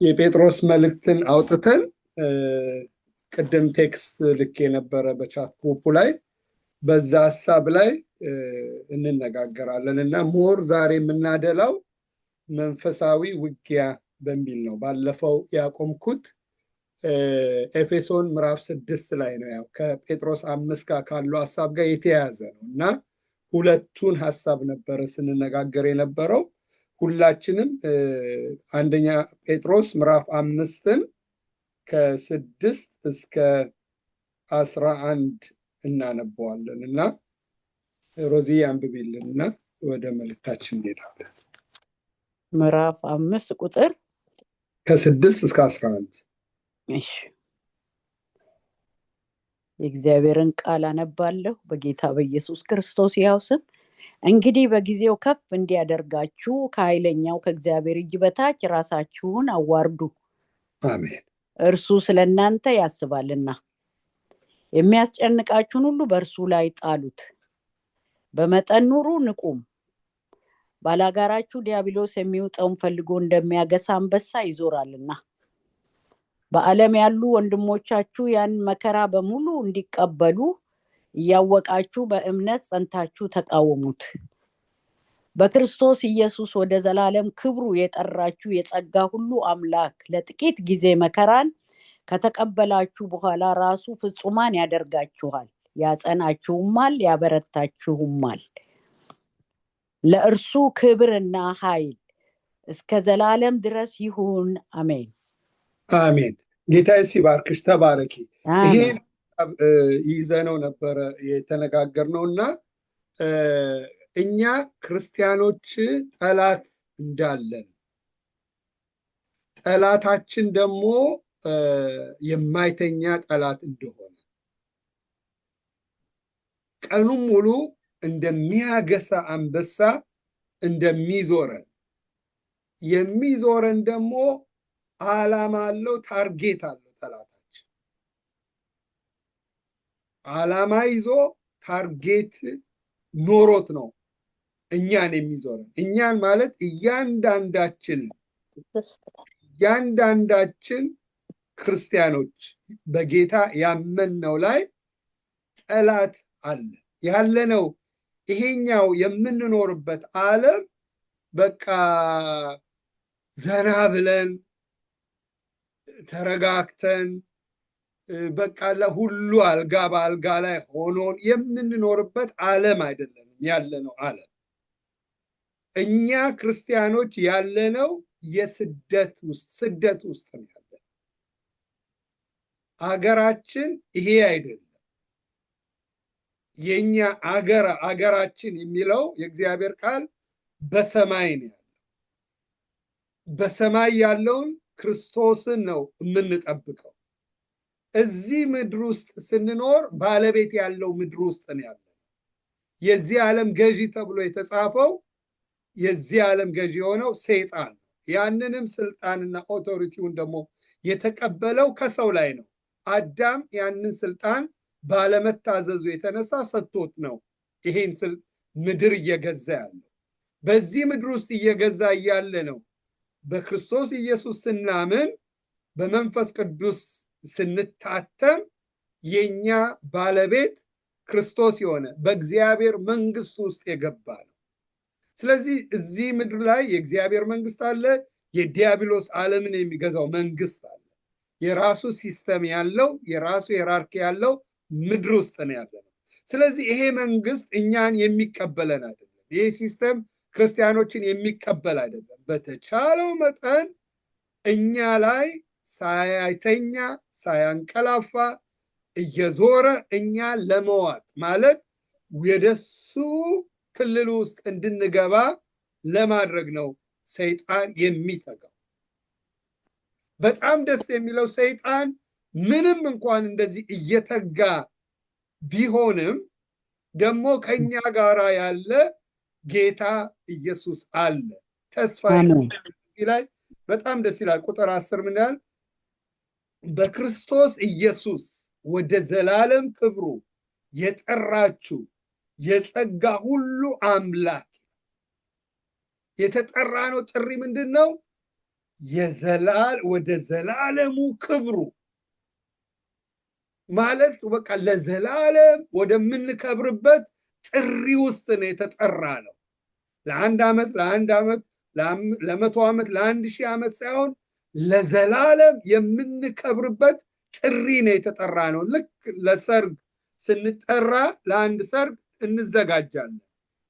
የጴጥሮስ መልእክትን አውጥተን ቅድም ቴክስት ልክ የነበረ በቻት ግሩፑ ላይ በዛ ሐሳብ ላይ እንነጋገራለን እና ሞር ዛሬ የምናደላው መንፈሳዊ ውጊያ በሚል ነው። ባለፈው ያቆምኩት ኤፌሶን ምዕራፍ 6 ላይ ነው። ያው ከጴጥሮስ 5 ጋር ካለው ሐሳብ ጋር የተያያዘ ነው እና ሁለቱን ሐሳብ ነበረ ስንነጋገር የነበረው። ሁላችንም አንደኛ ጴጥሮስ ምዕራፍ 5ን ከ6 እስከ 11 እናነበዋለን እና ሮዚ አንብቢልንና ወደ መልእክታችን እንሄዳለን። ምዕራፍ 5 ቁጥር ከ6 እስከ 11። እሺ፣ የእግዚአብሔርን ቃል አነባለሁ በጌታ በኢየሱስ ክርስቶስ ሕያው ስም። እንግዲህ በጊዜው ከፍ እንዲያደርጋችሁ ከኃይለኛው ከእግዚአብሔር እጅ በታች ራሳችሁን አዋርዱ። አሜን። እርሱ ስለእናንተ ያስባልና የሚያስጨንቃችሁን ሁሉ በእርሱ ላይ ጣሉት። በመጠን ኑሩ፣ ንቁም። ባላጋራችሁ ዲያብሎስ የሚውጠውን ፈልጎ እንደሚያገሳ አንበሳ ይዞራልና በዓለም ያሉ ወንድሞቻችሁ ያን መከራ በሙሉ እንዲቀበሉ እያወቃችሁ በእምነት ጸንታችሁ ተቃወሙት። በክርስቶስ ኢየሱስ ወደ ዘላለም ክብሩ የጠራችሁ የጸጋ ሁሉ አምላክ ለጥቂት ጊዜ መከራን ከተቀበላችሁ በኋላ ራሱ ፍጹማን ያደርጋችኋል፣ ያጸናችሁማል፣ ያበረታችሁማል። ለእርሱ ክብርና ኃይል እስከ ዘላለም ድረስ ይሁን፣ አሜን አሜን። ጌታ ይባርክሽ፣ ተባረኪ። ይሄ ይዘነው ነበረ የተነጋገርነውና እኛ ክርስቲያኖች ጠላት እንዳለን፣ ጠላታችን ደግሞ የማይተኛ ጠላት እንደሆነ፣ ቀኑን ሙሉ እንደሚያገሳ አንበሳ እንደሚዞረን፣ የሚዞረን ደግሞ ዓላማ አለው፣ ታርጌት አለው። ጠላታችን ዓላማ ይዞ ታርጌት ኖሮት ነው እኛን የሚዞረን። እኛን ማለት እያንዳንዳችን ክርስቲያኖች በጌታ ያመንነው ላይ ጠላት አለ ያለነው። ይሄኛው የምንኖርበት ዓለም በቃ ዘና ብለን ተረጋግተን በቃ ለሁሉ አልጋ በአልጋ ላይ ሆኖን የምንኖርበት ዓለም አይደለም ያለነው ዓለም። እኛ ክርስቲያኖች ያለነው ስደት ውስጥ ነው ያለነው። አገራችን ይሄ አይደለም። የኛ አገራችን የሚለው የእግዚአብሔር ቃል በሰማይ ነው ያለው። በሰማይ ያለውን ክርስቶስን ነው የምንጠብቀው። እዚህ ምድር ውስጥ ስንኖር ባለቤት ያለው ምድር ውስጥ ነው ያለው። የዚህ ዓለም ገዢ ተብሎ የተጻፈው የዚህ ዓለም ገዢ የሆነው ሰይጣን፣ ያንንም ስልጣንና ኦቶሪቲውን ደግሞ የተቀበለው ከሰው ላይ ነው። አዳም ያንን ስልጣን ባለመታዘዙ የተነሳ ሰጥቶት ነው ይሄን ምድር እየገዛ ያለው። በዚህ ምድር ውስጥ እየገዛ እያለ ነው በክርስቶስ ኢየሱስ ስናምን በመንፈስ ቅዱስ ስንታተም የኛ ባለቤት ክርስቶስ የሆነ በእግዚአብሔር መንግስት ውስጥ የገባ ነው። ስለዚህ እዚህ ምድር ላይ የእግዚአብሔር መንግስት አለ፣ የዲያብሎስ ዓለምን የሚገዛው መንግስት አለ። የራሱ ሲስተም ያለው የራሱ ሄራርኪ ያለው ምድር ውስጥ ነው ያለው። ስለዚህ ይሄ መንግስት እኛን የሚቀበለን አይደለም። ይሄ ሲስተም ክርስቲያኖችን የሚቀበል አይደለም። በተቻለው መጠን እኛ ላይ ሳያተኛ ሳያንቀላፋ እየዞረ እኛ ለመዋጥ ማለት ወደሱ ክልል ውስጥ እንድንገባ ለማድረግ ነው ሰይጣን የሚተጋው። በጣም ደስ የሚለው ሰይጣን ምንም እንኳን እንደዚህ እየተጋ ቢሆንም ደግሞ ከኛ ጋራ ያለ ጌታ ኢየሱስ አለ። ተስፋ ላይ በጣም ደስ ይላል። ቁጥር 10 ምን ይላል? በክርስቶስ ኢየሱስ ወደ ዘላለም ክብሩ የጠራችሁ የጸጋ ሁሉ አምላክ የተጠራነው ጥሪ ምንድነው? ወደ ዘላለሙ ክብሩ ማለት በቃ ለዘላለም ወደምንከብርበት ጥሪ ውስጥ ነው የተጠራነው። ለአንድ ዓመት፣ ለመቶ ዓመት፣ ለ1000 ዓመት ሳይሆን ለዘላለም የምንከብርበት ጥሪ ነው የተጠራነው። ልክ ለሰርግ ስንጠራ ለአንድ ሰርግ እንዘጋጃለን።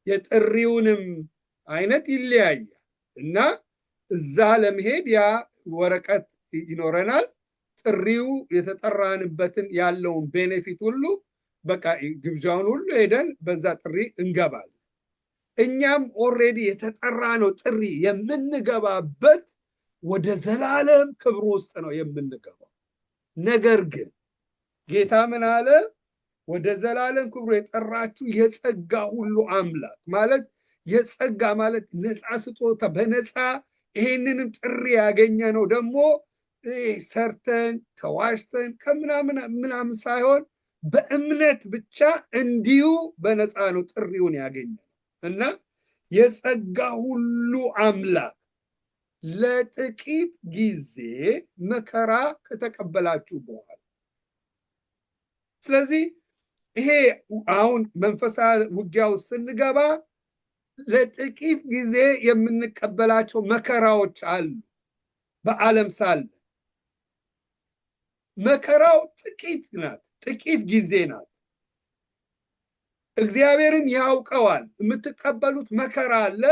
የጥሪውንም አይነት ይለያያል እና እዛ ለመሄድ ያ ወረቀት ይኖረናል። ጥሪው የተጠራንበትን ያለውን ቤኔፊት ሁሉ በቃ ግብዣውን ሁሉ ሄደን በዛ ጥሪ እንገባለን። እኛም ኦልሬዲ የተጠራነው ጥሪ የምንገባበት ወደ ዘላለም ክብር ውስጥ ነው የምንገባው። ነገር ግን ጌታ ምን አለ? ወደ ዘላለም ክብሩ የጠራችሁ የጸጋ ሁሉ አምላክ ማለት የጸጋ ማለት ነፃ ስጦታ በነፃ ይሄንንም ጥሪ ያገኘ ነው ደግሞ ሰርተን ተዋሽተን ከምናምን ሳይሆን በእምነት ብቻ እንዲሁ በነፃ ነው ጥሪውን ያገኘ እና የጸጋ ሁሉ አምላክ ለጥቂት ጊዜ መከራ ከተቀበላችሁ በኋላ ስለዚህ ይሄ አሁን መንፈሳዊ ውጊያው ስንገባ ለጥቂት ጊዜ የምንቀበላቸው መከራዎች አሉ። በዓለም ሳለ መከራው ጥቂት ጊዜ ናት። እግዚአብሔርም ያውቀዋል። የምትቀበሉት መከራ አለ።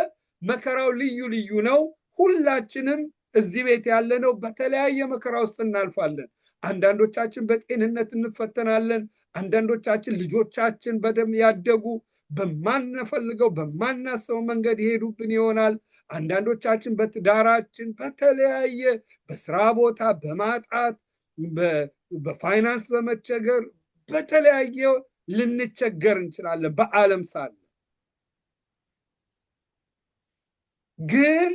መከራው ልዩ ነው። ሁላችንም እዚህ ቤት ያለነው በተለያየ መከራ ውስጥ እናልፋለን። አንዳንዶቻችን በጤንነት እንፈተናለን። አንዳንዶቻችን ልጆቻችን በደም ያደጉ በማንፈልገው በማናሰው መንገድ ይሄዱብን ይሆናል። አንዳንዶቻችን በትዳራችን በተለያየ በስራ ቦታ በማጣት በፋይናንስ በመቸገር በተለያየ ልንቸገር እንችላለን። በዓለም ሳለ ግን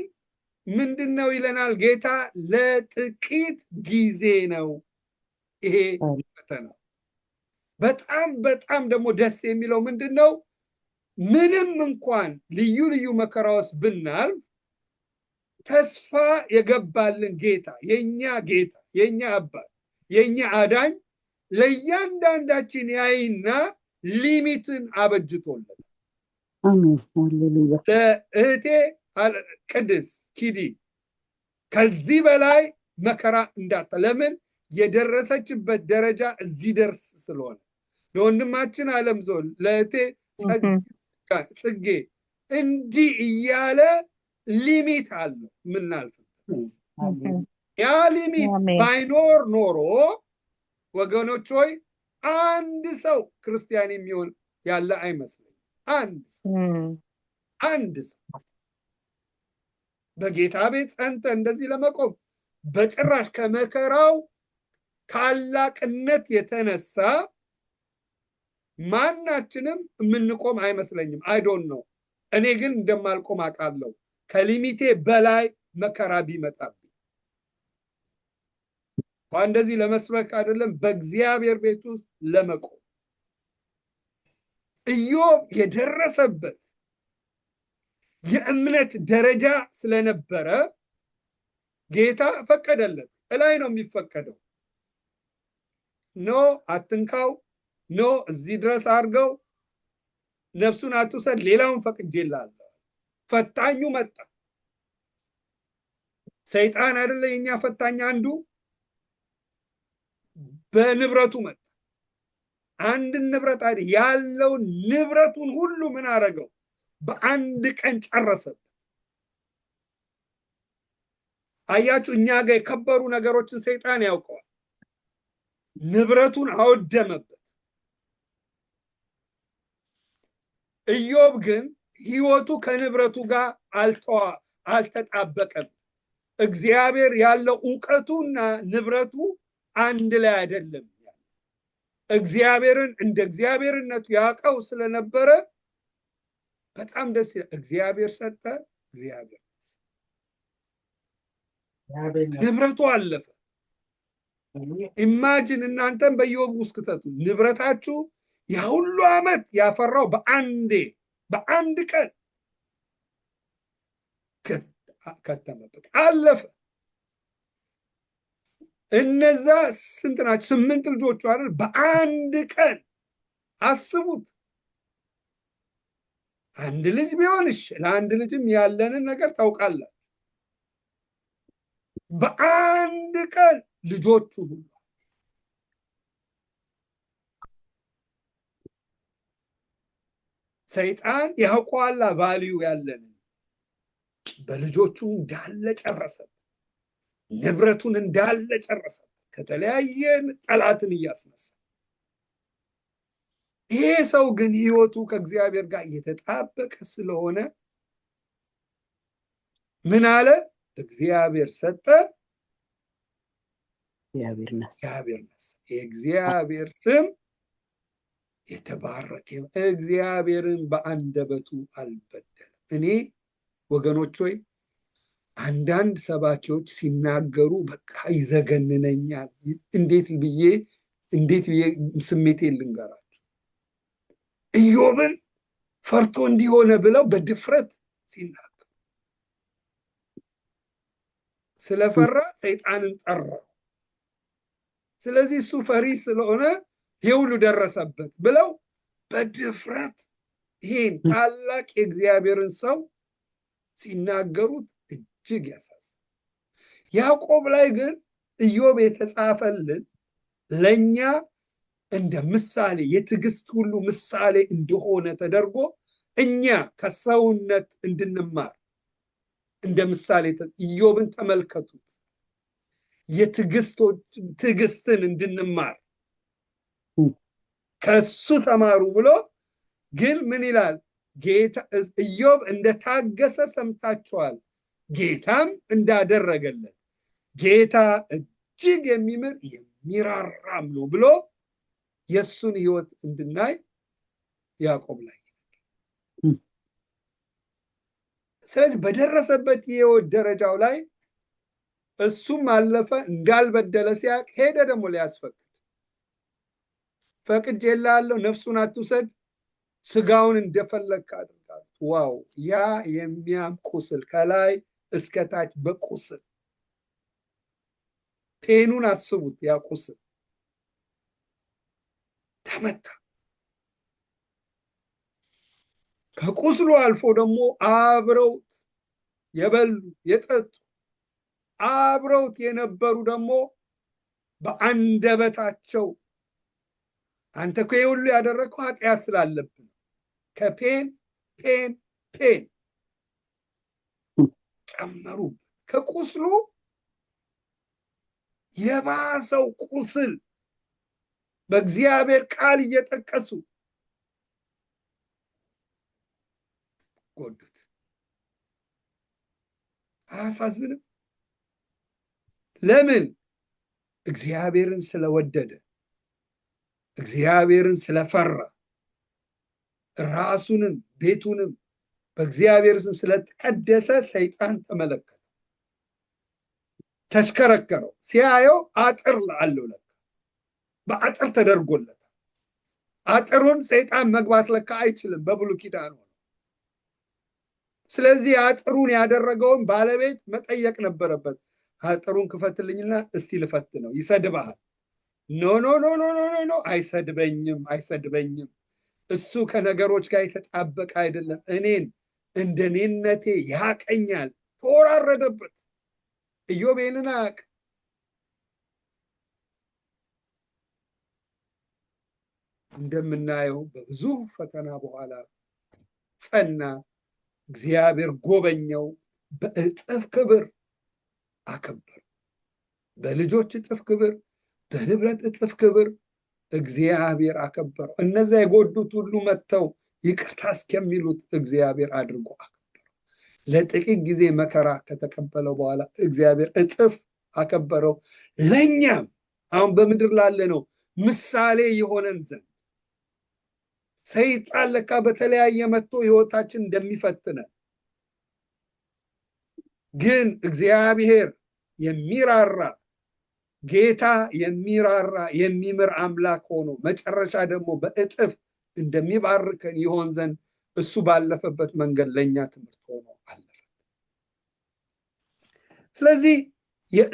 ምንድነው ይለናል ጌታ? ለጥቂት ጊዜ ነው ይሄ ፈተና። በጣም ደግሞ ደስ የሚለው ምንድነው? ምንም እንኳን ልዩ መከራ ውስጥ ብናልፍ ተስፋ የገባልን ጌታ የኛ አባት የኛ አዳኝ ለእያንዳንዳችን ያይና ሊሚትን አበጅቶለት ለእህቴ ቅድስት ኪዲ ከዚህ በላይ መከራ ለምን የደረሰችበት ደረጃ እዚህ ደርስ ስለሆነ ለወንድማችን አለምዞል ለእህቴ ጽጌ እንዲህ እያለ ሊሚት አለው ምናልፍበት። ያ ሊሚት ባይኖር ኖሮ ወገኖች ሆይ አንድ ሰው ክርስቲያን የሚሆን ያለ አይመስለኝም። አንድ ሰው በጌታ ቤት ጸንተ እንደዚህ ለመቆም በጭራሽ ከመከራው ታላቅነት የተነሳ ማናችንም የምንቆም አይመስለኝም። አይዶንት ኖ። እኔ ግን እንደማልቆም አውቃለሁ። ከሊሚቴ በላይ መከራ ቢመጣብኝ እንደዚህ ለመስበክ አይደለም በእግዚአብሔር ቤት ውስጥ ለመቆም ኢዮብ የደረሰበት የእምነት ደረጃ ስለነበረ ጌታ ፈቀደለት። እላይ ነው የሚፈቀደው። ኖ አትንካው፣ ኖ እዚህ ድረስ አድርገው፣ ነፍሱን አትውሰድ፣ ሌላውን ፈቅጄልሃለሁ። ፈታኙ መጣ። ሰይጣን አይደለ የኛ ፈታኝ አንዱ በንብረቱ መጣ። አንድ ንብረት አይደል ያለው ንብረቱን ሁሉ ምን አረገው? በአንድ ቀን ጨረሰበት። አያችሁ፣ እኛ ጋር የከበሩ ነገሮችን ሰይጣን ያውቀዋል። ንብረቱን አወደመበት። ኢዮብ ግን ህይወቱ ከንብረቱ ጋር አልተጣበቀም። እግዚአብሔር ያለው ዕውቀቱና ንብረቱ አንድ ላይ አይደለም። እግዚአብሔርን እንደ እግዚአብሔርነቱ ያውቀው ስለነበረ በጣም ደስ ይላል። እግዚአብሔር ሰጠ፣ እግዚአብሔር ንብረቱ አለፈ። ኢማጂን እናንተም በኢዮብ ውስጥ ከተቱ ንብረታችሁ ያ ሁሉ ዓመት ያፈራው በአንድ ቀን ከተመበት፣ አለፈ። እነዛ ስንት ናቸው? 8 ልጆቹ አይደል? በአንድ ቀን አስቡት። አንድ ልጅ ቢሆን እሺ፣ ለአንድ ልጅም ያለንን ነገር ታውቃላችሁ። በአንድ ቀን ልጆቹ ሁሉ ሰይጣን ያውቀዋላ ቫልዩ ያለንን በልጆቹ እንዳለ ጨረሰ። ንብረቱን እንዳለ ጨረሰ። ከተለያየ ጠላትን እያስነሳ። ይሄ ሰው ግን ህይወቱ ከእግዚአብሔር ጋር የተጣበቀ ስለሆነ ምን አለ? እግዚአብሔር ሰጠ፣ እግዚአብሔር ነሳ። የእግዚአብሔር ስም የተባረከ። እግዚአብሔርን በአንደበቱ አልበደለም። እኔ ወገኖች ሆይ አንዳንድ ሰባኪዎች ሲናገሩ በቃ ይዘገንነኛል። እንዴት ብዬ ስሜቴን ልንገራቸው? ኢዮብን ፈርቶ እንዲሆነ ብለው በድፍረት ሲናገሩ ስለፈራ ሰይጣንን ጠራው። ስለዚህ እሱ ፈሪ ስለሆነ የሁሉ ደረሰበት ብለው በድፍረት ይሄን ታላቅ የእግዚአብሔርን ሰው ሲናገሩት እጅግ ያሳዝናል። ያዕቆብ ላይ ግን ኢዮብ የተጻፈልን ለኛ እንደ ምሳሌ የትዕግስት ሁሉ ምሳሌ እንደሆነ ተደርጎ እኛ ከሰውነት እንድንማር እንደ ምሳሌ ኢዮብን ተመልከቱት። ትዕግስትን እንድንማር ከሱ ተማሩ ብሎ ግን ምን ይላል? ጌታ ኢዮብ እንደታገሰ ሰምታችኋል፣ ጌታም እንዳደረገለት ጌታ እጅግ የሚምር የሚራራም ነው ብሎ የሱን ህይወት እንድናይ ያዕቆብ ላይ። ስለዚህ በደረሰበት የህይወት ደረጃው ላይ እሱም አለፈ። እንዳልበደለ ሲያቅ ሄደ ደግሞ ሊያስፈቅድ። ፈቅጄልሃለሁ፣ ነፍሱን አትውሰድ፣ ስጋውን እንደፈለግክ አድርጋት። ዋው! ያ የሚያም ቁስል ከላይ እስከታች በቁስል ፔኑን አስቡት። ያ ቁስል ተመታ። ከቁስሉ አልፎ ደግሞ አብረውት የበሉ የጠጡ አብረውት የነበሩ ደግሞ በአንደበታቸው አንተ እኮ ይሄ ሁሉ ያደረግከው ኃጢአት ስላለብን ከፔን ፔን ፔን ጨመሩበት። ከቁስሉ የባሰው ቁስል በእግዚአብሔር ቃል እየጠቀሱ ጎዱት። አያሳዝንም? ለምን? እግዚአብሔርን ስለወደደ፣ እግዚአብሔርን ስለፈራ፣ ራሱንም ቤቱንም በእግዚአብሔር ስም ስለተቀደሰ ሰይጣን ተመለከተ፣ ተሽከረከረው። ሲያየው አጥር አለው፣ ለካ በአጥር ተደርጎለታል። አጥሩን ሰይጣን መግባት ለካ አይችልም በብሉይ ኪዳን ሆነ። ስለዚህ አጥሩን ያደረገውን ባለቤት መጠየቅ ነበረበት። አጥሩን ክፈትልኝና እስቲ ልፈት ነው። ይሰድብሃል። ኖ ኖ ኖ ኖ ኖ ኖ፣ አይሰድበኝም፣ አይሰድበኝም። እሱ ከነገሮች ጋር የተጣበቀ አይደለም። እኔን እንደ እኔነቴ ያቀኛል። ተወራረደበት። ኢዮብ ይህንን አያውቅም። እንደምናየው በብዙ ፈተና በኋላ ጸና። እግዚአብሔር ጎበኘው። በእጥፍ ክብር አከበር። በልጆች እጥፍ ክብር፣ በንብረት እጥፍ ክብር እግዚአብሔር አከበረው። እነዚያ የጎዱት ሁሉ መጥተው ይቅርታ እስከሚሉት እግዚአብሔር አድርጎ አከበረው። ለጥቂት ጊዜ መከራ ከተቀበለው በኋላ እግዚአብሔር እጥፍ አከበረው። ለእኛም አሁን በምድር ላለ ነው ምሳሌ የሆነን ዘንድ ሰይጣን ለካ በተለያየ መጥቶ ህይወታችን እንደሚፈትነን ግን እግዚአብሔር የሚራራ ጌታ የሚራራ የሚምር አምላክ ሆኖ መጨረሻ ደግሞ በእጥፍ እንደሚባርከን ይሆን ዘንድ እሱ ባለፈበት መንገድ ለእኛ ትምህርት ሆኖ አለፈ። ስለዚህ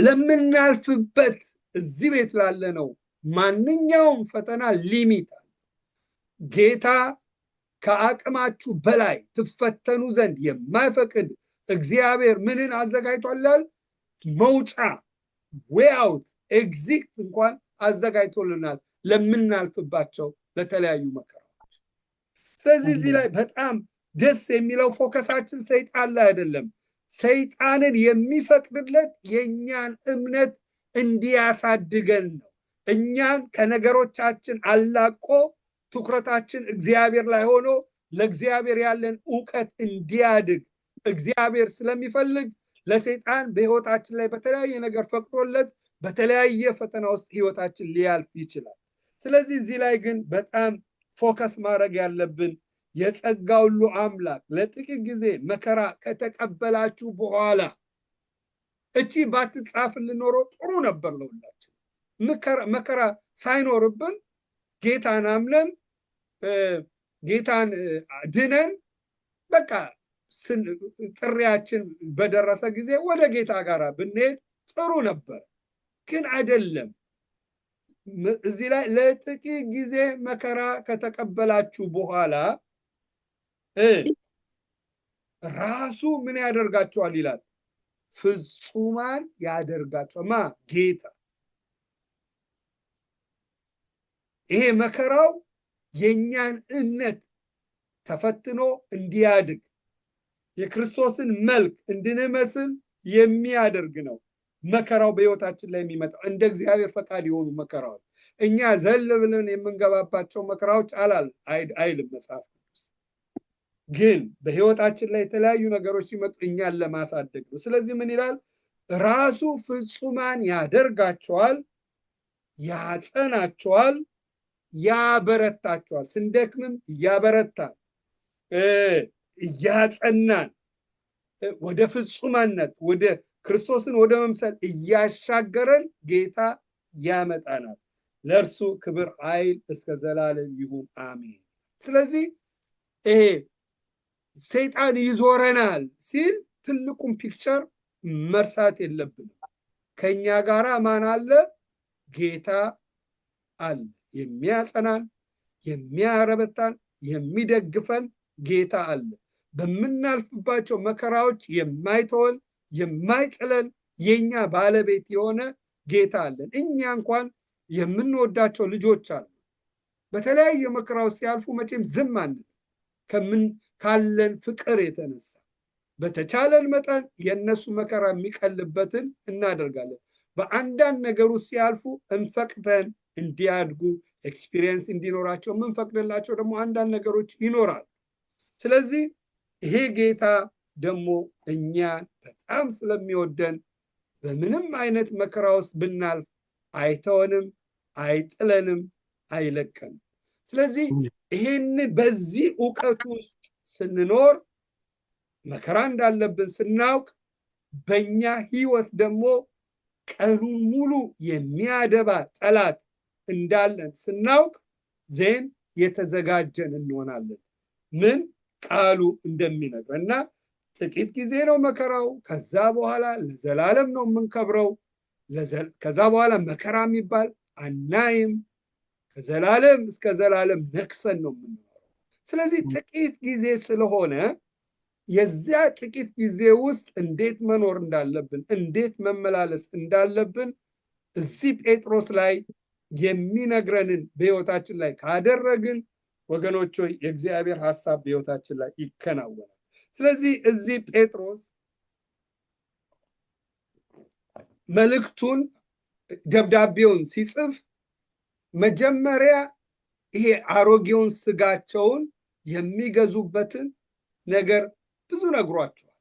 ለምናልፍበት እዚህ ቤት ላለ ነው ማንኛውም ፈተና ሊሚት አለ። ጌታ ከአቅማችሁ በላይ ትፈተኑ ዘንድ የማይፈቅድ እግዚአብሔር ምንን አዘጋጅቷል? መውጫ ዌይ አውት ኤግዚት እንኳን አዘጋጅቶልናል ለምናልፍባቸው ለተለያዩ መከራዎች። ስለዚህ እዚህ ላይ በጣም ደስ የሚለው ፎከሳችን ሰይጣን ላይ አይደለም። ሰይጣንን የሚፈቅድለት የእኛን እምነት እንዲያሳድገን ነው። እኛን ከነገሮቻችን አላቆ ትኩረታችን እግዚአብሔር ላይ ሆኖ ለእግዚአብሔር ያለን እውቀት እንዲያድግ እግዚአብሔር ስለሚፈልግ ለሰይጣን በህይወታችን ላይ በተለያየ ነገር ፈቅዶለት በተለያየ ፈተና ውስጥ ህይወታችን ሊያልፍ ይችላል። ስለዚህ እዚህ ላይ ግን በጣም ፎከስ ማድረግ ያለብን የጸጋ ሁሉ አምላክ ለጥቂት ጊዜ መከራ ከተቀበላችሁ በኋላ እቺ ባትጻፍልን ኖሮ ጥሩ ነበር ለሁላችን። መከራ ሳይኖርብን ጌታን አምነን ጌታን ድነን በቃ ጥሪያችን በደረሰ ጊዜ ወደ ጌታ ጋር ብንሄድ ጥሩ ነበር። ግን አይደለም። እዚህ ላይ ለጥቂት ጊዜ መከራ ከተቀበላችሁ በኋላ ራሱ ምን ያደርጋቸዋል ይላል? ፍጹማን ያደርጋቸዋል። ማ? ጌታ። ይሄ መከራው የኛን እምነት ተፈትኖ እንዲያድግ የክርስቶስን መልክ እንድንመስል የሚያደርግ ነው። መከራው በህይወታችን ላይ የሚመጣው እንደ እግዚአብሔር ፈቃድ የሆኑ መከራዎች፣ እኛ ዘል ብለን የምንገባባቸው መከራዎች አይልም መጽሐፍ ቅዱስ። ግን በህይወታችን ላይ የተለያዩ ነገሮች ሲመጡ እኛን ለማሳደግ ነው። ስለዚህ ምን ይላል? ራሱ ፍጹማን ያደርጋቸዋል፣ ያጸናቸዋል፣ ያበረታቸዋል። ስንደክምም እያበረታን እያጸናን ወደ ፍጹማነት ወደ ክርስቶስን ወደ መምሰል እያሻገረን ጌታ ያመጣናል። ለእርሱ ክብር ኃይል እስከ ዘላለም ይሁን አሜን። ስለዚህ ይሄ ሰይጣን ይዞረናል ሲል ትልቁን ፒክቸር መርሳት የለብንም። ከኛ ጋራ ማን አለ? ጌታ አለ። የሚያጸናን፣ የሚያረበታን፣ የሚደግፈን ጌታ አለ። በምናልፍባቸው መከራዎች የማይተወን የማይጥለን የኛ ባለቤት የሆነ ጌታ አለን። እኛ እንኳን የምንወዳቸው ልጆች አሉ። በተለያየ መከራዎች ሲያልፉ መቼም ዝም አንልም። ካለን ፍቅር የተነሳ በተቻለን መጠን የነሱ መከራ የሚቀልበትን እናደርጋለን። በአንዳንድ ነገሩ ሲያልፉ እንፈቅደን እንዲያድጉ ኤክስፒሪየንስ እንዲኖራቸው የምንፈቅድላቸው ደግሞ አንዳንድ ነገሮች ይኖራሉ። ስለዚህ ይሄ ጌታ ደግሞ እኛን በጣም ስለሚወደን በምንም አይነት መከራ ውስጥ ብናልፍ አይተወንም፣ አይጥለንም፣ አይለቀንም። ስለዚህ ይሄንን በዚህ እውቀት ውስጥ ስንኖር መከራ እንዳለብን ስናውቅ በእኛ ህይወት ደግሞ ቀኑን ሙሉ የሚያደባ ጠላት እንዳለን ስናውቅ ዜን የተዘጋጀን እንሆናለን። ምን ቃሉ እንደሚነግረን እና ጥቂት ጊዜ ነው መከራው፣ ከዛ በኋላ ለዘላለም ነው የምንከብረው። ከዛ በኋላ መከራ የሚባል አናይም። ከዘላለም እስከ ዘላለም ነክሰን ነው የምንኖረው። ስለዚህ ጥቂት ጊዜ ስለሆነ የዚያ ጥቂት ጊዜ ውስጥ እንዴት መኖር እንዳለብን፣ እንዴት መመላለስ እንዳለብን እዚህ ጴጥሮስ ላይ የሚነግረንን በህይወታችን ላይ ካደረግን ወገኖች ሆይ የእግዚአብሔር ሐሳብ በህይወታችን ላይ ይከናወናል። ስለዚህ እዚህ ጴጥሮስ መልእክቱን ደብዳቤውን ሲጽፍ መጀመሪያ ይሄ አሮጌውን ስጋቸውን የሚገዙበትን ነገር ብዙ ነግሯቸዋል።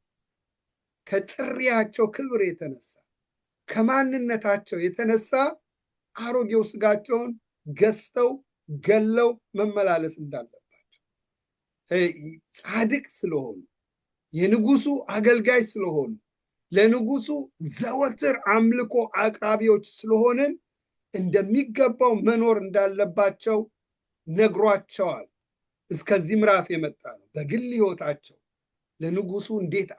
ከጥሪያቸው ክብር የተነሳ ከማንነታቸው የተነሳ አሮጌው ስጋቸውን ገዝተው ገለው መመላለስ እንዳለባቸው፣ ጻድቅ ስለሆኑ የንጉሱ አገልጋይ ስለሆኑ ለንጉሱ ዘወትር አምልኮ አቅራቢዎች ስለሆንን እንደሚገባው መኖር እንዳለባቸው ነግሯቸዋል። እስከዚህ ምዕራፍ የመጣ ነው። በግል ህይወታቸው ለንጉሱ እንዴት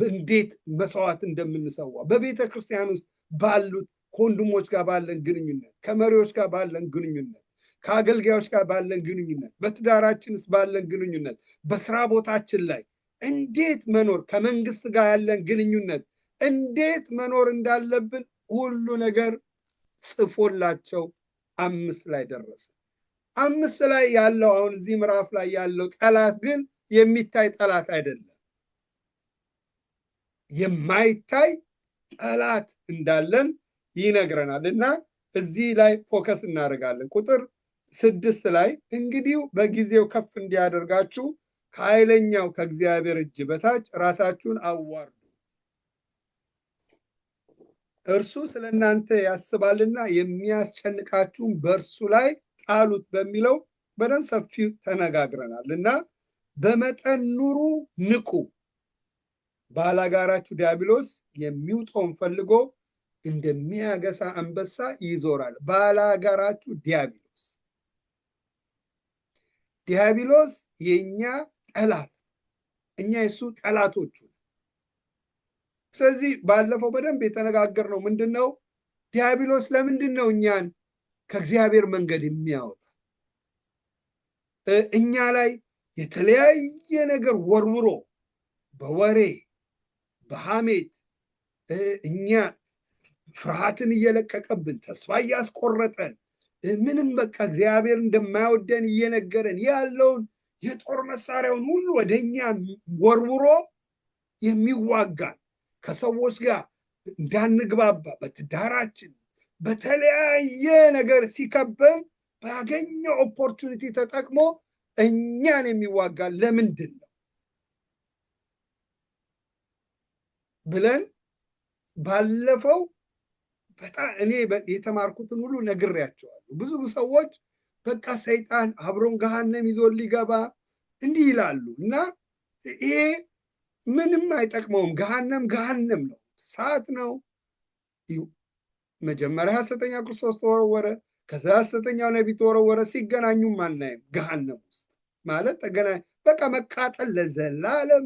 እንዴት መስዋዕት እንደምንሰዋ በቤተ ክርስቲያን ውስጥ ባሉት ከወንድሞች ጋር ባለን ግንኙነት፣ ከመሪዎች ጋር ባለን ግንኙነት፣ ከአገልጋዮች ጋር ባለን ግንኙነት፣ በትዳራችን ውስጥ ባለን ግንኙነት፣ በስራ ቦታችን ላይ እንዴት መኖር፣ ከመንግስት ጋር ያለን ግንኙነት እንዴት መኖር እንዳለብን ሁሉ ነገር ጽፎላቸው 5 ላይ ደረሰ። 5 ላይ ያለው አሁን እዚህ ምዕራፍ ላይ ያለው ጠላት ግን የሚታይ ጠላት አይደለም። የማይታይ ጠላት እንዳለን ይነግረናል እና እዚህ ላይ ፎከስ እናደርጋለን። ቁጥር 6 ላይ እንግዲህ በጊዜው ከፍ እንዲያደርጋችሁ ከኃይለኛው ከእግዚአብሔር እጅ በታች ራሳችሁን አዋርዱ፣ እርሱ ስለ እናንተ ያስባልና የሚያስጨንቃችሁን በእርሱ ላይ ጣሉት በሚለው በደንብ ሰፊው ተነጋግረናል እና በመጠን ኑሩ፣ ንቁ፣ ባላጋራችሁ ዲያብሎስ የሚውጠውን ፈልጎ እንደሚያገሳ አንበሳ ይዞራል። ባላጋራችሁ ዲያብሎስ የኛ ጠላት፣ እኛ የሱ ጠላቶቹ። ስለዚህ ባለፈው በደንብ የተነጋገርነው ምንድነው? ዲያብሎስ ለምንድነው እኛን ከእግዚአብሔር መንገድ የሚያወጣ? እኛ ላይ የተለያየ ነገር ወርውሮ በወሬ በሐሜት እኛ ፍርሃትን እየለቀቀብን ተስፋ እያስቆረጠን ምንም በቃ እግዚአብሔር እንደማይወደን እየነገረን ያለውን የጦር መሳሪያውን ሁሉ ወደኛ ወርውሮ የሚዋጋን ከሰዎች ጋር እንዳንግባባ በትዳራችን በተለያየ ነገር ሲከበን ባገኘው ኦፖርቹኒቲ ተጠቅሞ እኛን የሚዋጋን ለምንድን ነው ብለን ባለፈው በጣም እኔ የተማርኩትን ሁሉ ነግሬያቸዋለሁ። ብዙ ሰዎች በቃ ሰይጣን አብሮን ገሃነም ይዞን ሊገባ እንዲህ ይላሉ እና ይሄ ምንም አይጠቅመውም። ገሃነም ነው፣ እሳት ነው። መጀመሪያ ሐሰተኛ ክርስቶስ ተወረወረ፣ ከዛ ሐሰተኛው ነቢይ ተወረወረ። ሲገናኙም አናይም። ገሃነም ውስጥ ማለት ተገናኝ በቃ መቃጠል፣ ለዘላለም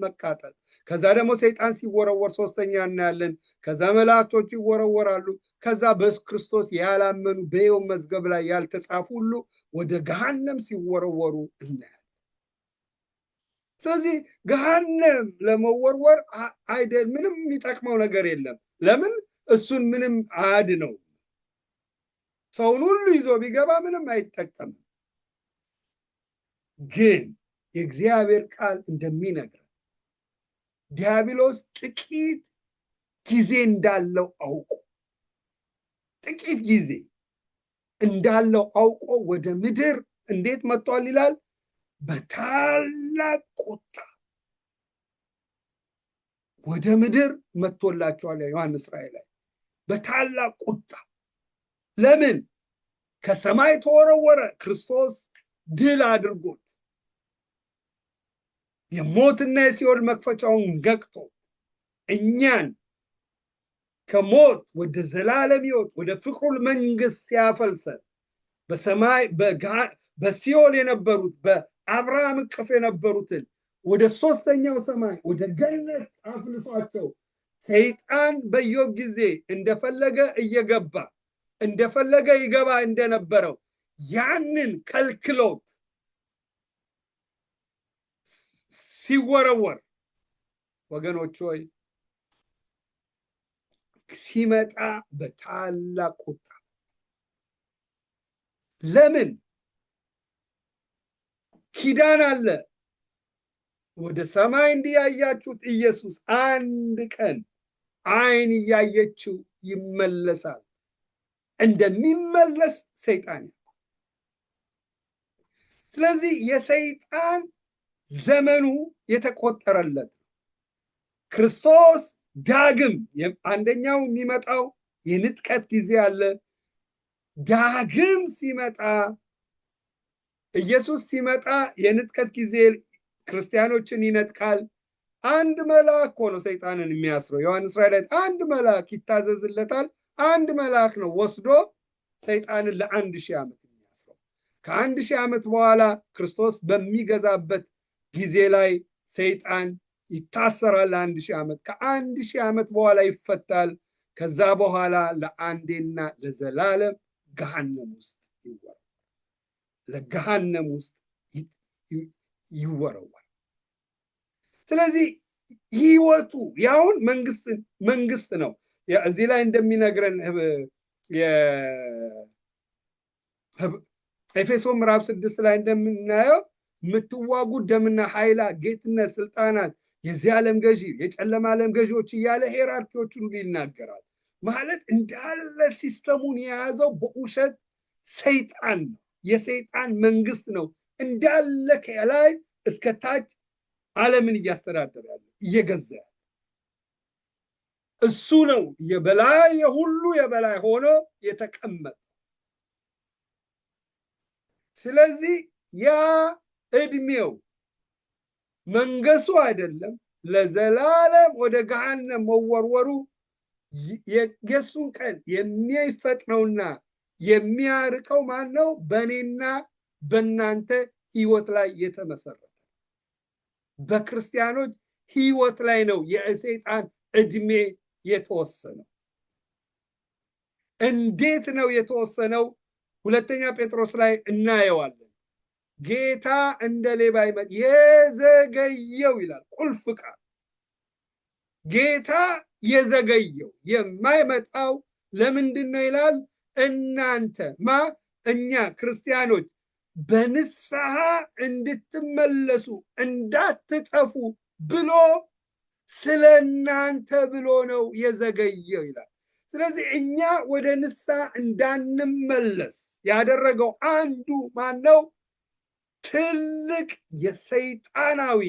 መቃጠል። ከዛ ደግሞ ሰይጣን ሲወረወር ሶስተኛ እናያለን። ከዛ መላእክቶች ይወረወራሉ። ከዛ በክርስቶስ ያላመኑ በሕይወት መዝገብ ላይ ያልተጻፉ ሁሉ ወደ ገሃነም ሲወረወሩ እናያለን። ስለዚህ ገሃነም ለመወርወር አይደል ምንም የሚጠቅመው ነገር የለም። ለምን? እሱን ምንም አያድነው። ሰውን ሁሉ ይዞ ቢገባ ምንም አይጠቀምም። ግን የእግዚአብሔር ቃል እንደሚነግረን ዲያብሎስ ጥቂት ጊዜ እንዳለው አውቆ ወደ ምድር እንዴት መጥቷል ይላል? በታላቅ ቁጣ ወደ ምድር መጥቶላቸዋል። ዮሐንስ ራእይ ላይ በታላቅ ቁጣ። ለምን? ከሰማይ ተወረወረ። ክርስቶስ ድል አድርጎት የሞትና የሲኦል መክፈቻውን ገቅቶ እኛን ከሞት ወደ ዘላለም ሕይወት ወደ ፍቅሩ መንግስት ሲያፈልሰን በሰማይ በሲኦል የነበሩት በአብርሃም እቅፍ የነበሩትን ወደ ሶስተኛው ሰማይ ወደ ገነት አፍልሷቸው ሰይጣን በኢዮብ ጊዜ እንደፈለገ እየገባ እንደፈለገ ይገባ እንደነበረው ያንን ከልክሎት ሲወረወር ወገኖች ሆይ ሲመጣ በታላቅ ቁጣ። ለምን? ኪዳን አለ። ወደ ሰማይ እንዲያያችሁት ኢየሱስ አንድ ቀን አይን እያየችው ይመለሳል። እንደሚመለስ ሰይጣን። ስለዚህ የሰይጣን ዘመኑ የተቆጠረለት ክርስቶስ ዳግም አንደኛው የሚመጣው የንጥቀት ጊዜ አለ። ዳግም ሲመጣ ኢየሱስ ሲመጣ የንጥቀት ጊዜ ክርስቲያኖችን ይነጥቃል። አንድ መልአክ ሆኖ ሰይጣንን የሚያስረው ዮሐንስ ራእይ ላይ አንድ መልአክ ይታዘዝለታል። አንድ መልአክ ነው ወስዶ ሰይጣንን ለ1000 ዓመት የሚያስረው። ከ1000 ዓመት በኋላ ክርስቶስ በሚገዛበት ጊዜ ላይ ሰይጣን ይታሰራል ለ1000 ዓመት። ከ1000 ዓመት በኋላ ይፈታል። ከዛ በኋላ ለአንዴና ለዘላለም ገሃነም ውስጥ ይወረወራል። ለገሃነም ውስጥ ይወረወራል። ስለዚህ ህይወቱ ያውን መንግስት ነው። እዚህ ላይ እንደሚነግረን ኤፌሶን ምዕራፍ 6 ላይ እንደምናየው የምትዋጉ ደምና ኃይላ፣ ጌትነት፣ ስልጣናት፣ የዚህ ዓለም ገዢ፣ የጨለማ ዓለም ገዢዎች እያለ ሄራርኪዎቹን ሁሉ ይናገራል። ማለት እንዳለ ሲስተሙን የያዘው በውሸት ሰይጣን ነው። የሰይጣን መንግስት ነው እንዳለ ከላይ እስከ ታች ዓለምን እያስተዳደረ ያለ እየገዛ ያለ እሱ ነው። የበላይ የሁሉ የበላይ ሆኖ የተቀመጠ። ስለዚህ ያ እድሜው መንገሱ አይደለም፣ ለዘላለም ወደ ገሃነም መወርወሩ የሱን ቀን የሚፈጥነውና የሚያርቀው ማን ነው? በእኔና በእናንተ ህይወት ላይ የተመሰረተ በክርስቲያኖች ህይወት ላይ ነው የሰይጣን እድሜ የተወሰነው። እንዴት ነው የተወሰነው? ሁለተኛ ጴጥሮስ ላይ እናየዋለን። ጌታ እንደ ሌባ ይመጣል፣ የዘገየው ይላል። ቁልፍ ቃል ጌታ የዘገየው የማይመጣው ለምንድን ነው ይላል? እናንተ እኛ ክርስቲያኖች በንስሐ እንድትመለሱ እንዳትጠፉ ብሎ ስለ እናንተ ብሎ ነው የዘገየው ይላል። ስለዚህ እኛ ወደ ንስሐ እንዳንመለስ ያደረገው አንዱ ማን ነው? ትልቅ የሰይጣናዊ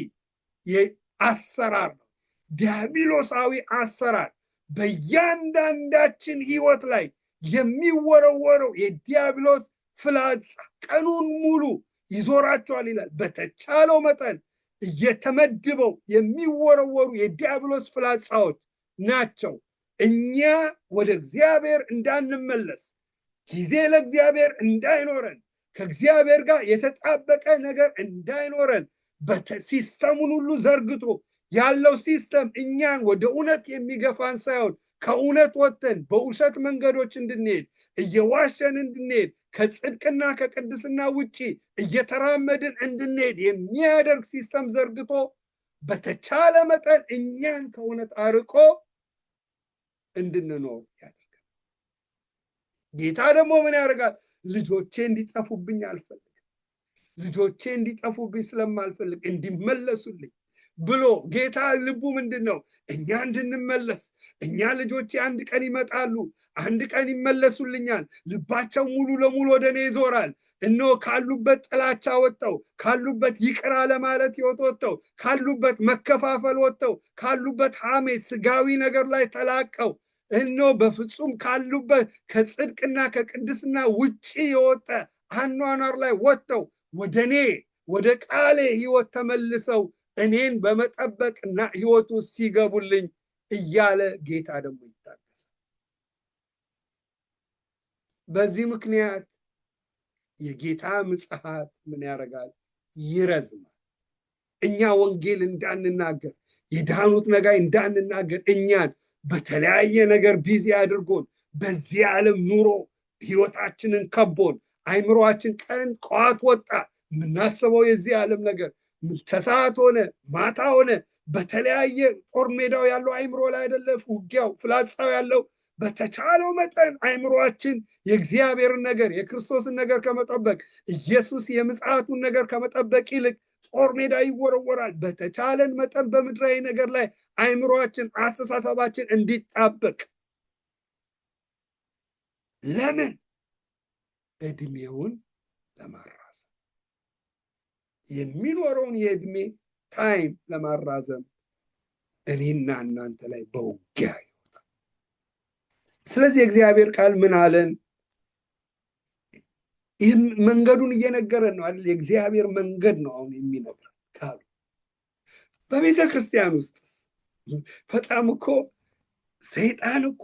አሰራር ነው። ዲያብሎሳዊ አሰራር በእያንዳንዳችን ህይወት ላይ የሚወረወረው የዲያብሎስ ፍላጻ ቀኑን ሙሉ ይዞራቸዋል ይላል። በተቻለው መጠን እየተመድበው የሚወረወሩ የዲያብሎስ ፍላጻዎች ናቸው። እኛ ወደ እግዚአብሔር እንዳንመለስ፣ ጊዜ ለእግዚአብሔር እንዳይኖረን፣ ከእግዚአብሔር ጋር የተጣበቀ ነገር እንዳይኖረን ሲስተሙን ሁሉ ዘርግቶ ያለው ሲስተም እኛን ወደ እውነት የሚገፋን ሳይሆን ከእውነት ወጥተን በውሸት መንገዶች እንድንሄድ፣ እየዋሸን እንድንሄድ፣ ከጽድቅና ከቅድስና ውጪ እየተራመድን እንድንሄድ የሚያደርግ ሲስተም ዘርግቶ በተቻለ መጠን እኛን ከእውነት አርቆ እንድንኖር ያደርጋል። ጌታ ደግሞ ምን ያደርጋል? ልጆቼ እንዲጠፉብኝ አልፈልግም። ልጆቼ እንዲጠፉብኝ ስለማልፈልግ እንዲመለሱልኝ ብሎ ጌታ ልቡ ምንድን ነው? እኛ እንድንመለስ። እኛ ልጆቼ አንድ ቀን ይመጣሉ፣ አንድ ቀን ይመለሱልኛል፣ ልባቸው ሙሉ ለሙሉ ወደ እኔ ይዞራል። እነሆ ካሉበት ጥላቻ ወጥተው፣ ካሉበት ይቅር አለማለት ሕይወት ወጥተው፣ ካሉበት መከፋፈል ወጥተው፣ ካሉበት ሐሜት ስጋዊ ነገር ላይ ተላቀው፣ እነሆ በፍጹም ካሉበት ከጽድቅና ከቅድስና ውጪ የወጣ አኗኗር ላይ ወጥተው ወደ እኔ ወደ ቃሌ ሕይወት ተመልሰው እኔን በመጠበቅና ሕይወቱ ሲገቡልኝ እያለ ጌታ ደግሞ ይታገሳል። በዚህ ምክንያት የጌታ ምጽአት ምን ያደርጋል? ይረዝማል። እኛ ወንጌል እንዳንናገር፣ የዳኑት ነገር እንዳንናገር፣ እኛን በተለያየ ነገር ቢዚ አድርጎን በዚህ ዓለም ኑሮ ሕይወታችንን ከቦን አይምሮአችን ቀን ቋት ወጣ የምናስበው የዚህ ዓለም ነገር ተሰዓት ሆነ ማታ ሆነ በተለያየ ጦር ሜዳው ያለው አይምሮ ላይ አይደለ ውጊያው ፍላጻው ያለው። በተቻለው መጠን አይምሮአችን የእግዚአብሔርን ነገር የክርስቶስን ነገር ከመጠበቅ ኢየሱስ የምጽአቱን ነገር ከመጠበቅ ይልቅ ጦር ሜዳ ይወረወራል። በተቻለን መጠን በምድራዊ ነገር ላይ አይምሮአችን አስተሳሰባችን እንዲጣበቅ። ለምን? እድሜውን ለማራዘም የሚኖረውን የእድሜ ታይም ለማራዘም እኔና እናንተ ላይ በውጊያ ይወጣል። ስለዚህ የእግዚአብሔር ቃል ምን አለን? ይህም መንገዱን እየነገረን ነው አይደል? የእግዚአብሔር መንገድ ነው አሁን የሚነግረን ቃሉ። በቤተ ክርስቲያን ውስጥ በጣም እኮ ሰይጣን እኮ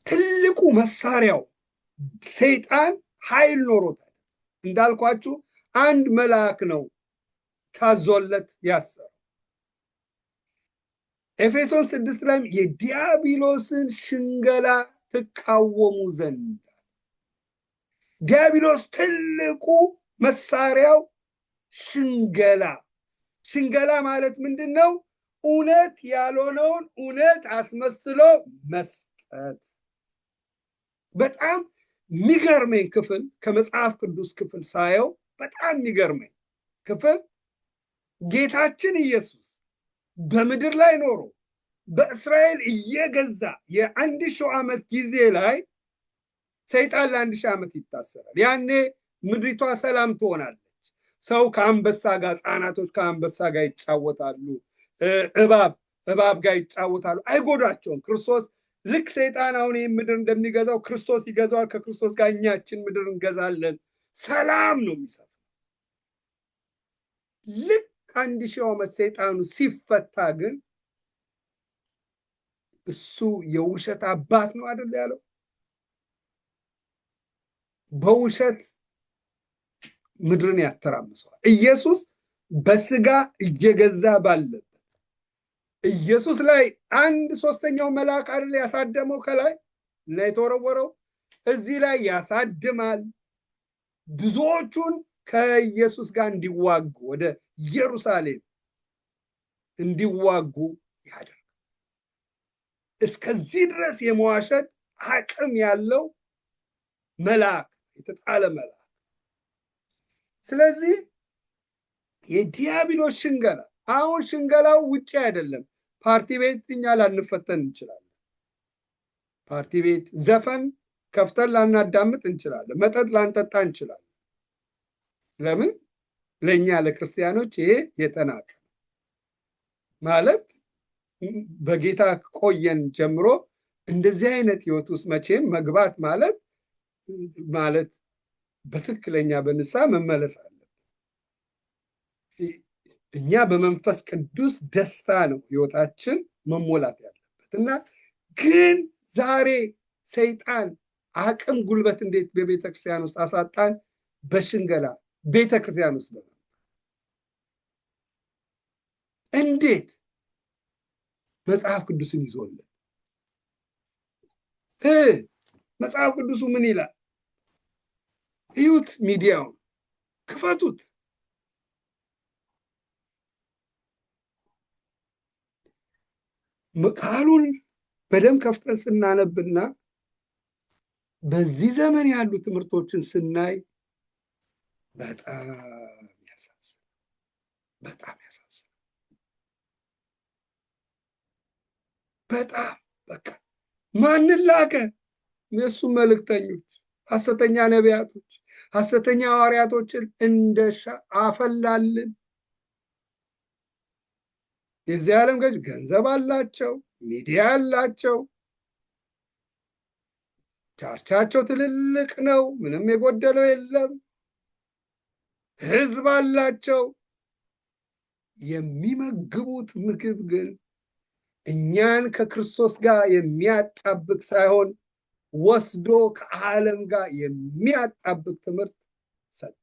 ትልቁ መሳሪያው ሰይጣን ኃይል ኖሮታል። እንዳልኳችሁ አንድ መልአክ ነው ታዞለት ያሰረው። ኤፌሶን 6 ላይም የዲያብሎስን ሽንገላ ትቃወሙ ዘንድ። ዲያብሎስ ትልቁ መሳሪያው ሽንገላ። ሽንገላ ማለት ምንድን ነው? እውነት ያልሆነውን እውነት አስመስሎ መስጠት። በጣም የሚገርመኝ ክፍል ከመጽሐፍ ቅዱስ ክፍል ሳየው በጣም የሚገርመኝ ክፍል ጌታችን ኢየሱስ በምድር ላይ ኖሮ በእስራኤል እየገዛ የ1000 ዓመት ጊዜ ላይ ሰይጣን ለ1000 ዓመት ይታሰራል። ያኔ ምድሪቷ ሰላም ትሆናለች። ሰው ከአንበሳ ጋር፣ ህፃናቶች ከአንበሳ ጋር ይጫወታሉ፣ እባብ ጋር ይጫወታሉ፣ አይጎዳቸውም። ክርስቶስ ልክ ሰይጣን አሁን ይህን ምድር እንደሚገዛው ክርስቶስ ይገዛዋል። ከክርስቶስ ጋር እኛችን ምድር እንገዛለን። ሰላም ነው የሚሰጥ። ልክ 1000 ዓመት ሰይጣኑ ሲፈታ ግን እሱ የውሸት አባት ነው አይደል ያለው? በውሸት ምድርን ያተራምሰዋል። ኢየሱስ በስጋ እየገዛ ባለበት ኢየሱስ ላይ 1/3 መልአክ አይደል ያሳደመው ከላይ እና የተወረወረው እዚህ ላይ ያሳድማል። ብዙዎቹን ከኢየሱስ ጋር እንዲዋጉ ወደ ኢየሩሳሌም እንዲዋጉ ያደርጋል። እስከዚህ ድረስ የመዋሸት አቅም ያለው መልአክ፣ የተጣለ መልአክ። ስለዚህ የዲያብሎስ ሽንገላ አሁን ሽንገላው ውጪ አይደለም። ፓርቲ ቤት እኛ ላንፈተን እንችላለን። ፓርቲ ቤት ዘፈን ከፍተን ላናዳምጥ እንችላለን። መጠጥ ላንጠጣ እንችላለን። ለምን? ለእኛ ለክርስቲያኖች ይሄ የተናቀ ማለት በጌታ ቆየን ጀምሮ እንደዚህ አይነት ህይወት ውስጥ መቼም መግባት ማለት በትክክለኛ በንስሐ መመለስ አለብን። እኛ በመንፈስ ቅዱስ ደስታ ነው ህይወታችን መሞላት ያለበት እና ግን ዛሬ ሰይጣን አቅም ጉልበት እንዴት በቤተክርስቲያን ውስጥ አሳጣን? በሽንገላ ቤተክርስቲያን ውስጥ እንዴት መጽሐፍ ቅዱስን ይዞልን መጽሐፍ ቅዱሱ ምን ይላል? እዩት፣ ሚዲያውን ክፈቱት። ቃሉን በደንብ ከፍተን ስናነብና በዚህ ዘመን ያሉ ትምህርቶችን ስናይ በጣም ያሳዝናል። በጣም ያሳዝናል። በጣም በቃ ማንን ላከ? የእሱ መልእክተኞች፣ ሐሰተኛ ነቢያቶች፣ ሐሰተኛ ሐዋርያቶችን አፈላልን። የዚህ ዓለም ገዥ ገንዘብ አላቸው፣ ሚዲያ አላቸው፣ ቻርቻቸው ትልልቅ ነው፣ ምንም የጎደለው የለም፣ ህዝብ አላቸው። የሚመግቡት ምግብ ግን እኛን ከክርስቶስ ጋር የሚያጣብቅ ሳይሆን ወስዶ ከዓለም ጋር የሚያጣብቅ ትምህርት ሰጠ።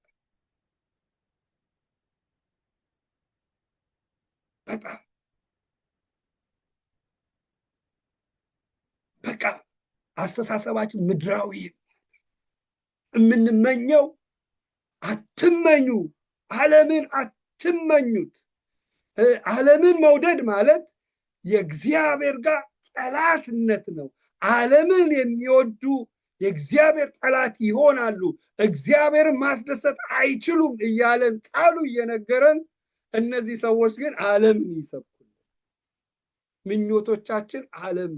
በጣም በቃ አስተሳሰባችን ምድራዊ የምንመኘው አትመኙ፣ ዓለምን አትመኙት። ዓለምን መውደድ ማለት የእግዚአብሔር ጋር ጠላትነት ነው። ዓለምን የሚወዱ የእግዚአብሔር ጠላት ይሆናሉ፣ እግዚአብሔርን ማስደሰት አይችሉም እያለን ቃሉ እየነገረን፣ እነዚህ ሰዎች ግን ዓለምን ይሰብኩልን። ምኞቶቻችን ዓለም፣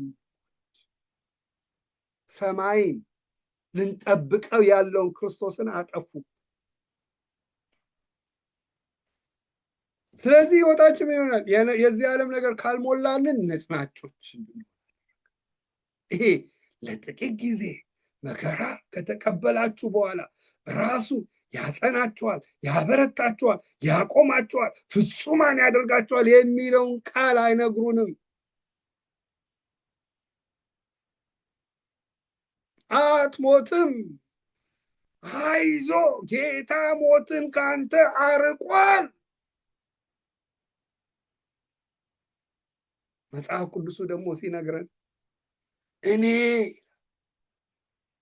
ሰማይን ልንጠብቀው ያለውን ክርስቶስን አጠፉ። ስለዚህ ህይወታችን ምን ይሆናል? የዚህ ዓለም ነገር ካልሞላንን ነጭናጮች። ይሄ ለጥቂት ጊዜ መከራ ከተቀበላችሁ በኋላ ራሱ ያጸናችኋል፣ ያበረታችኋል፣ ያቆማችኋል፣ ፍጹማን ያደርጋችኋል የሚለውን ቃል አይነግሩንም። አትሞትም፣ አይዞ ጌታ ሞትን ካንተ አርቋል መጽሐፍ ቅዱሱ ደግሞ ሲነግረን እኔ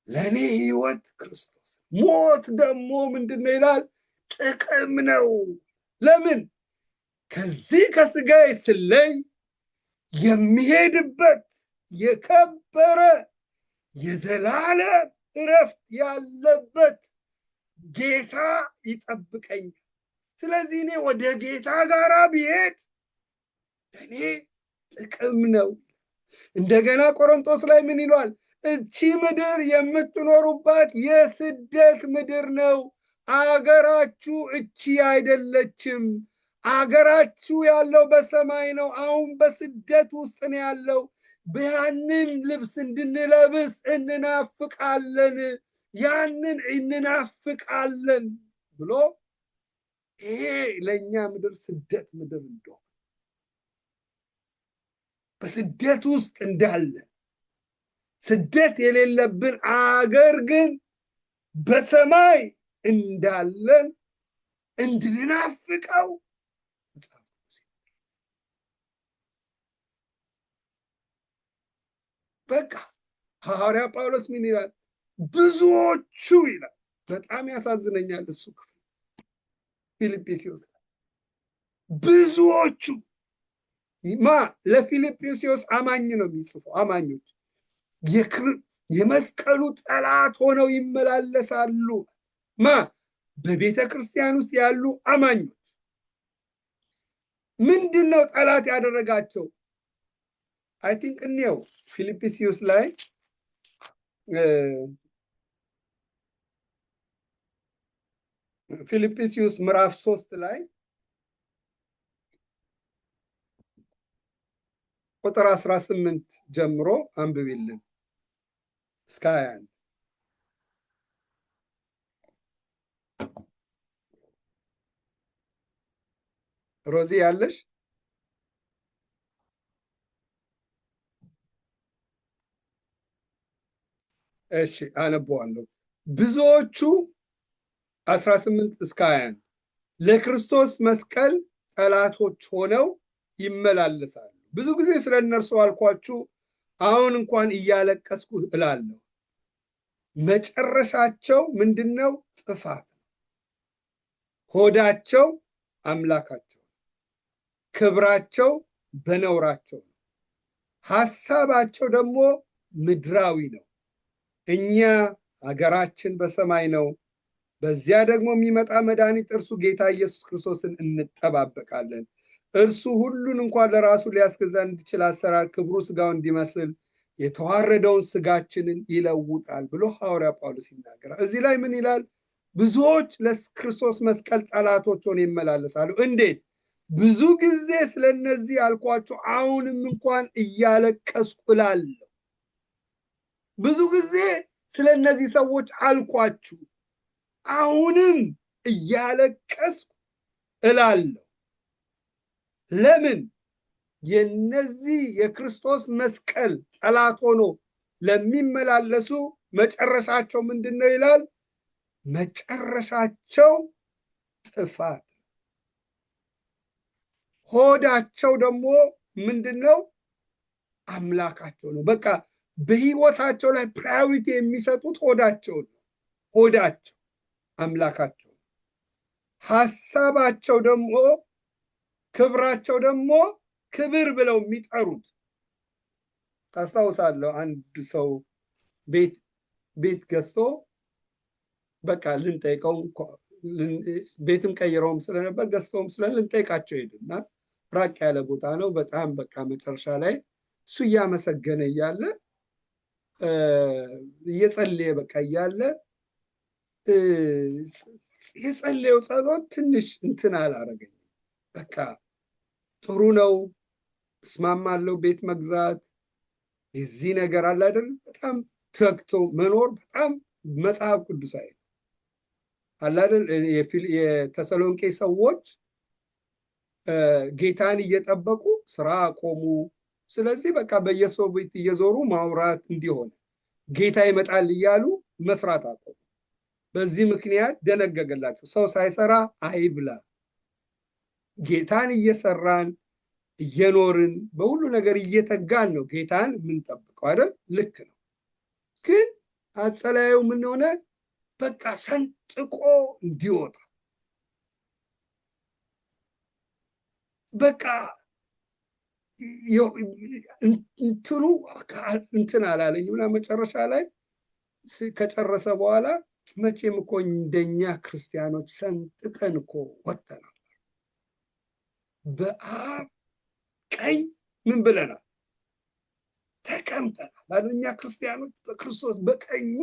ለእኔ ህይወት ክርስቶስ፣ ሞት ደግሞ ምንድነው ይላል? ጥቅም ነው። ለምን? ከዚህ ከስጋዬ ስለይ የሚሄድበት የከበረ የዘላለም እረፍት ያለበት ጌታ ይጠብቀኛል። ስለዚህ እኔ ወደ ጌታ ጋር ብሄድ ለእኔ ጥቅም ነው። እንደገና ቆሮንቶስ ላይ ምን ይሏል? እቺ ምድር የምትኖሩባት የስደት ምድር ነው። አገራችሁ እቺ አይደለችም። አገራችሁ ያለው በሰማይ ነው። አሁን በስደት ውስጥ ነው ያለው። ያንን ልብስ እንድንለብስ እንናፍቃለን፣ ያንን እንናፍቃለን ብሎ ይሄ ለእኛ ምድር ስደት ምድር እንደሆነ በስደት ውስጥ እንዳለ ስደት የሌለብን አገር ግን በሰማይ እንዳለን እንድንናፍቀው በቃ ሐዋርያ ጳውሎስ ምን ይላል? ብዙዎቹ ይላል። በጣም ያሳዝነኛል እሱ ክፍል ፊልጵስዩስ ብዙዎቹ ለፊልጵስዩስ አማኝ ነው የሚጽፈው። አማኞች የመስቀሉ ጠላት ሆነው ይመላለሳሉ። በቤተ ክርስቲያን ውስጥ ያሉ አማኞች ምንድን ነው ጠላት ያደረጋቸው? አይ ቲንክ እኔው ፊልጵስዩስ ላይ ፊልጵስዩስ ምዕራፍ 3 ላይ ቁጥር 18 ጀምሮ አንብቢልን እስከ 21። ሮዚ ያለሽ? እሺ አነበዋለሁ። ብዙዎቹ 18 እስከ 21 ለክርስቶስ መስቀል ጠላቶች ሆነው ይመላለሳሉ። ብዙ ጊዜ ስለ እነርሱ አልኳችሁ፣ አሁን እንኳን እያለቀስኩ እላለሁ። መጨረሻቸው ምንድነው? ጥፋት። ሆዳቸው አምላካቸው፣ ክብራቸው በነውራቸው፣ ሐሳባቸው ደግሞ ምድራዊ ነው። እኛ ሀገራችን በሰማይ ነው፣ በዚያ ደግሞ የሚመጣ መድኃኒት እርሱ ጌታ ኢየሱስ ክርስቶስን እንጠባበቃለን። እርሱ ሁሉን እንኳን ለራሱ ሊያስገዛ እንዲችል አሰራር ክብሩ ስጋው እንዲመስል የተዋረደውን ስጋችንን ይለውጣል ብሎ ሐዋርያ ጳውሎስ ይናገራል። እዚህ ላይ ምን ይላል? ብዙዎች ለክርስቶስ መስቀል ጠላቶች ሆነው ይመላለሳሉ። እንዴት? ብዙ ጊዜ ስለነዚህ አልኳችሁ፣ አሁንም እንኳን እያለቀስኩ እላለሁ። ብዙ ጊዜ ስለነዚህ ሰዎች አልኳችሁ፣ አሁንም እያለቀስኩ እላለሁ። ለምን? የነዚህ የክርስቶስ መስቀል ጠላት ሆኖ ለሚመላለሱ መጨረሻቸው ምንድን ነው ይላል? መጨረሻቸው ጥፋት። ሆዳቸው ደግሞ ምንድን ነው? አምላካቸው ነው። በቃ በህይወታቸው ላይ ፕራዮሪቲ የሚሰጡት ሆዳቸው ነው። ሆዳቸው አምላካቸው፣ ሐሳባቸው ደግሞ ክብራቸው ደግሞ ክብር ብለው የሚጠሩት። ታስታውሳለሁ፣ አንድ ሰው ቤት ገዝቶ በቃ ልንጠይቀው፣ ቤትም ቀይረውም ስለነበር ገዝተውም ልንጠይቃቸው ሄድና ራቅ ያለ ቦታ ነው። በጣም በቃ መጨረሻ ላይ እሱ እያመሰገነ እያለ እየጸለየ በቃ እያለ የጸለየው ጸሎት ትንሽ እንትን አላረገኝ። በቃ ጥሩ ነው፣ እስማማለሁ፣ ቤት መግዛት የዚህ ነገር አለ አይደል? በጣም ተግቶ መኖር በጣም መጽሐፍ ቅዱሳዊ አለ አይደል? የተሰሎንቄ ሰዎች ጌታን እየጠበቁ ስራ አቆሙ። ስለዚህ በቃ በየሰው ቤት እየዞሩ ማውራት እንዲሆን ጌታ ይመጣል እያሉ መስራት አቆሙ። በዚህ ምክንያት ደነገገላቸው፣ ሰው ሳይሰራ አይብላ። ጌታን እየሰራን እየኖርን በሁሉ ነገር እየተጋን ነው ጌታን የምንጠብቀው አይደል? ልክ ነው። ግን አጸላዩ ምን ሆነ? በቃ ሰንጥቆ እንዲወጣ በቃ እንትኑ እንትን አላለኝ እና መጨረሻ ላይ ከጨረሰ በኋላ መቼም እኮ እንደኛ ክርስቲያኖች ሰንጥቀን እኮ ወጥተናል። በአብ ቀኝ ምን ብለናል? ተቀምጠናል አይደል? እኛ ክርስቲያኖች በክርስቶስ በቀኙ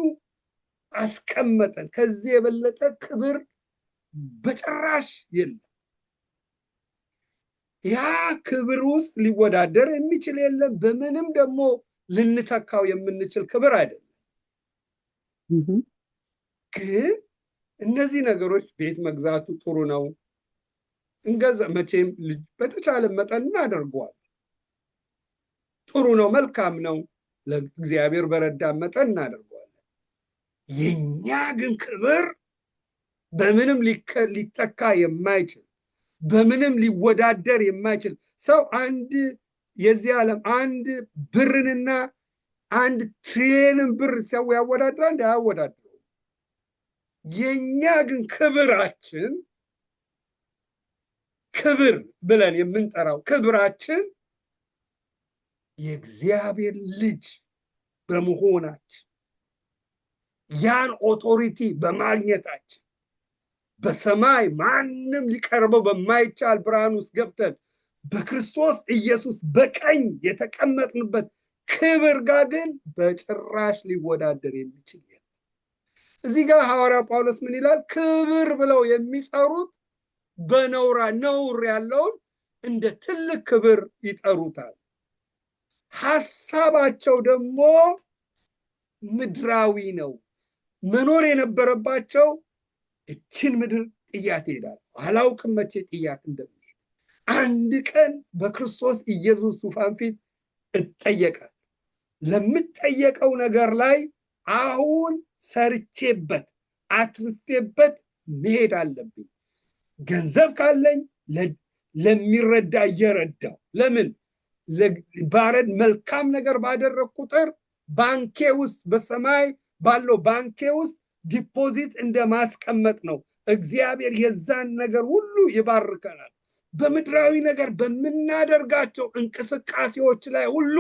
አስቀመጠን። ከዚህ የበለጠ ክብር በጭራሽ የለም። ያ ክብር ውስጥ ሊወዳደር የሚችል የለም። በምንም ደግሞ ልንተካው የምንችል ክብር አይደለም። ግን እነዚህ ነገሮች ቤት መግዛቱ ጥሩ ነው፣ እንገዛ መቼም በተቻለ መጠን እናደርገዋል። ጥሩ ነው፣ መልካም ነው። ለእግዚአብሔር በረዳ መጠን እናደርገዋለን። የኛ ግን ክብር በምንም ሊተካ የማይችል በምንም ሊወዳደር የማይችል ሰው አንድ የዚህ ዓለም አንድ ብርንና አንድ ትሪሊየንን ብር ሰው ያወዳድራል እንደ አያወዳድረው። የኛ ግን ክብራችን ክብር ብለን የምንጠራው ክብራችን የእግዚአብሔር ልጅ በመሆናችን ያን ኦቶሪቲ በማግኘታችን በሰማይ ማንም ሊቀርበው በማይቻል ብርሃን ውስጥ ገብተን በክርስቶስ ኢየሱስ በቀኝ የተቀመጥንበት ክብር ጋር ግን በጭራሽ ሊወዳደር የሚችል የለም። እዚህ ጋር ሐዋርያ ጳውሎስ ምን ይላል? ክብር ብለው የሚጠሩት ነውር ያለውን እንደ ትልቅ ክብር ይጠሩታል። ሐሳባቸው ደግሞ ምድራዊ ነው። መኖር የነበረባቸው እችን ምድር ጥያት ይሄዳል። አላውቅም መቼ ጥያት እንደሚሄድ። አንድ ቀን በክርስቶስ ኢየሱስ ዙፋን ፊት እጠየቃል። ለምጠየቀው ነገር ላይ አሁን ሰርቼበት አትርፌበት መሄድ አለብኝ። ገንዘብ ካለኝ ለሚረዳ እየረዳው። ለምን ባረድ መልካም ነገር ባደረግ ቁጥር ባንኬ ውስጥ በሰማይ ባለው ባንኬ ውስጥ ዲፖዚት እንደማስቀመጥ ነው። እግዚአብሔር የዛን ነገር ሁሉ ይባርከናል። በምድራዊ ነገር በምናደርጋቸው እንቅስቃሴዎች ላይ ሁሉ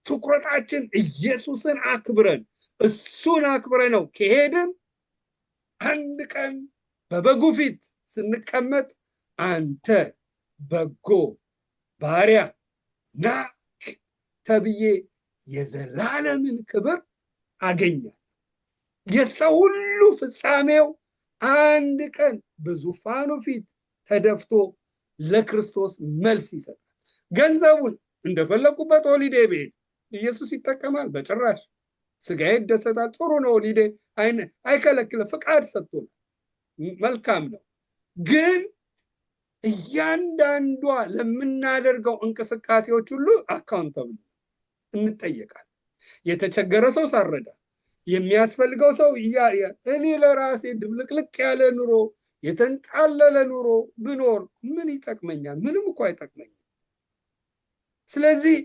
ትኩረታችን ኢየሱስን አክብረን እሱን አክብረ ነው ከሄድን አንድ ቀን በበጉ ፊት ስንቀመጥ አንተ በጎ ባሪያ ና ተብዬ የዘላለምን ክብር አገኛል። የሰው ሁሉ ፍጻሜው አንድ ቀን በዙፋኑ ፊት ተደፍቶ ለክርስቶስ መልስ ይሰጣል። ገንዘቡን እንደፈለጉበት ሆሊዴ ብሄድ ኢየሱስ ይጠቀማል? በጭራሽ። ስጋዬ ይደሰታል፣ ጥሩ ነው፣ ሆሊዴ አይከለክልም፣ ፍቃድ ሰጥቶናል፣ መልካም ነው። ግን እያንዳንዷ ለምናደርገው እንቅስቃሴዎች ሁሉ አካውንተብል እንጠየቃል። የተቸገረ ሰው ሳረዳ የሚያስፈልገው ሰው እኔ ለራሴ ድብልቅልቅ ያለ ኑሮ የተንጣለለ ኑሮ ብኖር ምን ይጠቅመኛል? ምንም እኮ አይጠቅመኝም። ስለዚህ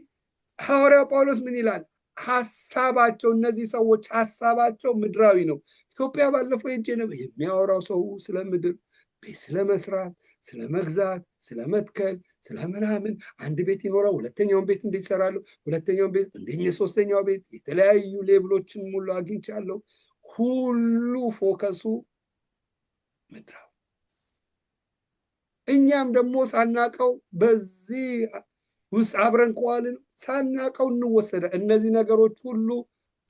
ሐዋርያ ጳውሎስ ምን ይላል? ሐሳባቸው እነዚህ ሰዎች ሐሳባቸው ምድራዊ ነው። ኢትዮጵያ ባለፈው ሄጄ ነበር። የሚያወራው ሰው ስለ ምድር ቤት ስለ መስራት፣ ስለ መግዛት፣ ስለ መትከል፣ ስለ ምናምን አንድ ቤት ይኖራል። ሁለተኛውን ቤት እንዴት ይሰራሉ? ሁለተኛውን ቤት እንደኛ ሶስተኛው ቤት የተለያዩ ሌብሎችን ሙሉ አግኝቻለሁ። ሁሉ ፎከሱ ምድራዊ። እኛም ደግሞ ሳናቀው በዚህ ውስጥ አብረን ከዋልን ሳናቀው እንወሰደ። እነዚህ ነገሮች ሁሉ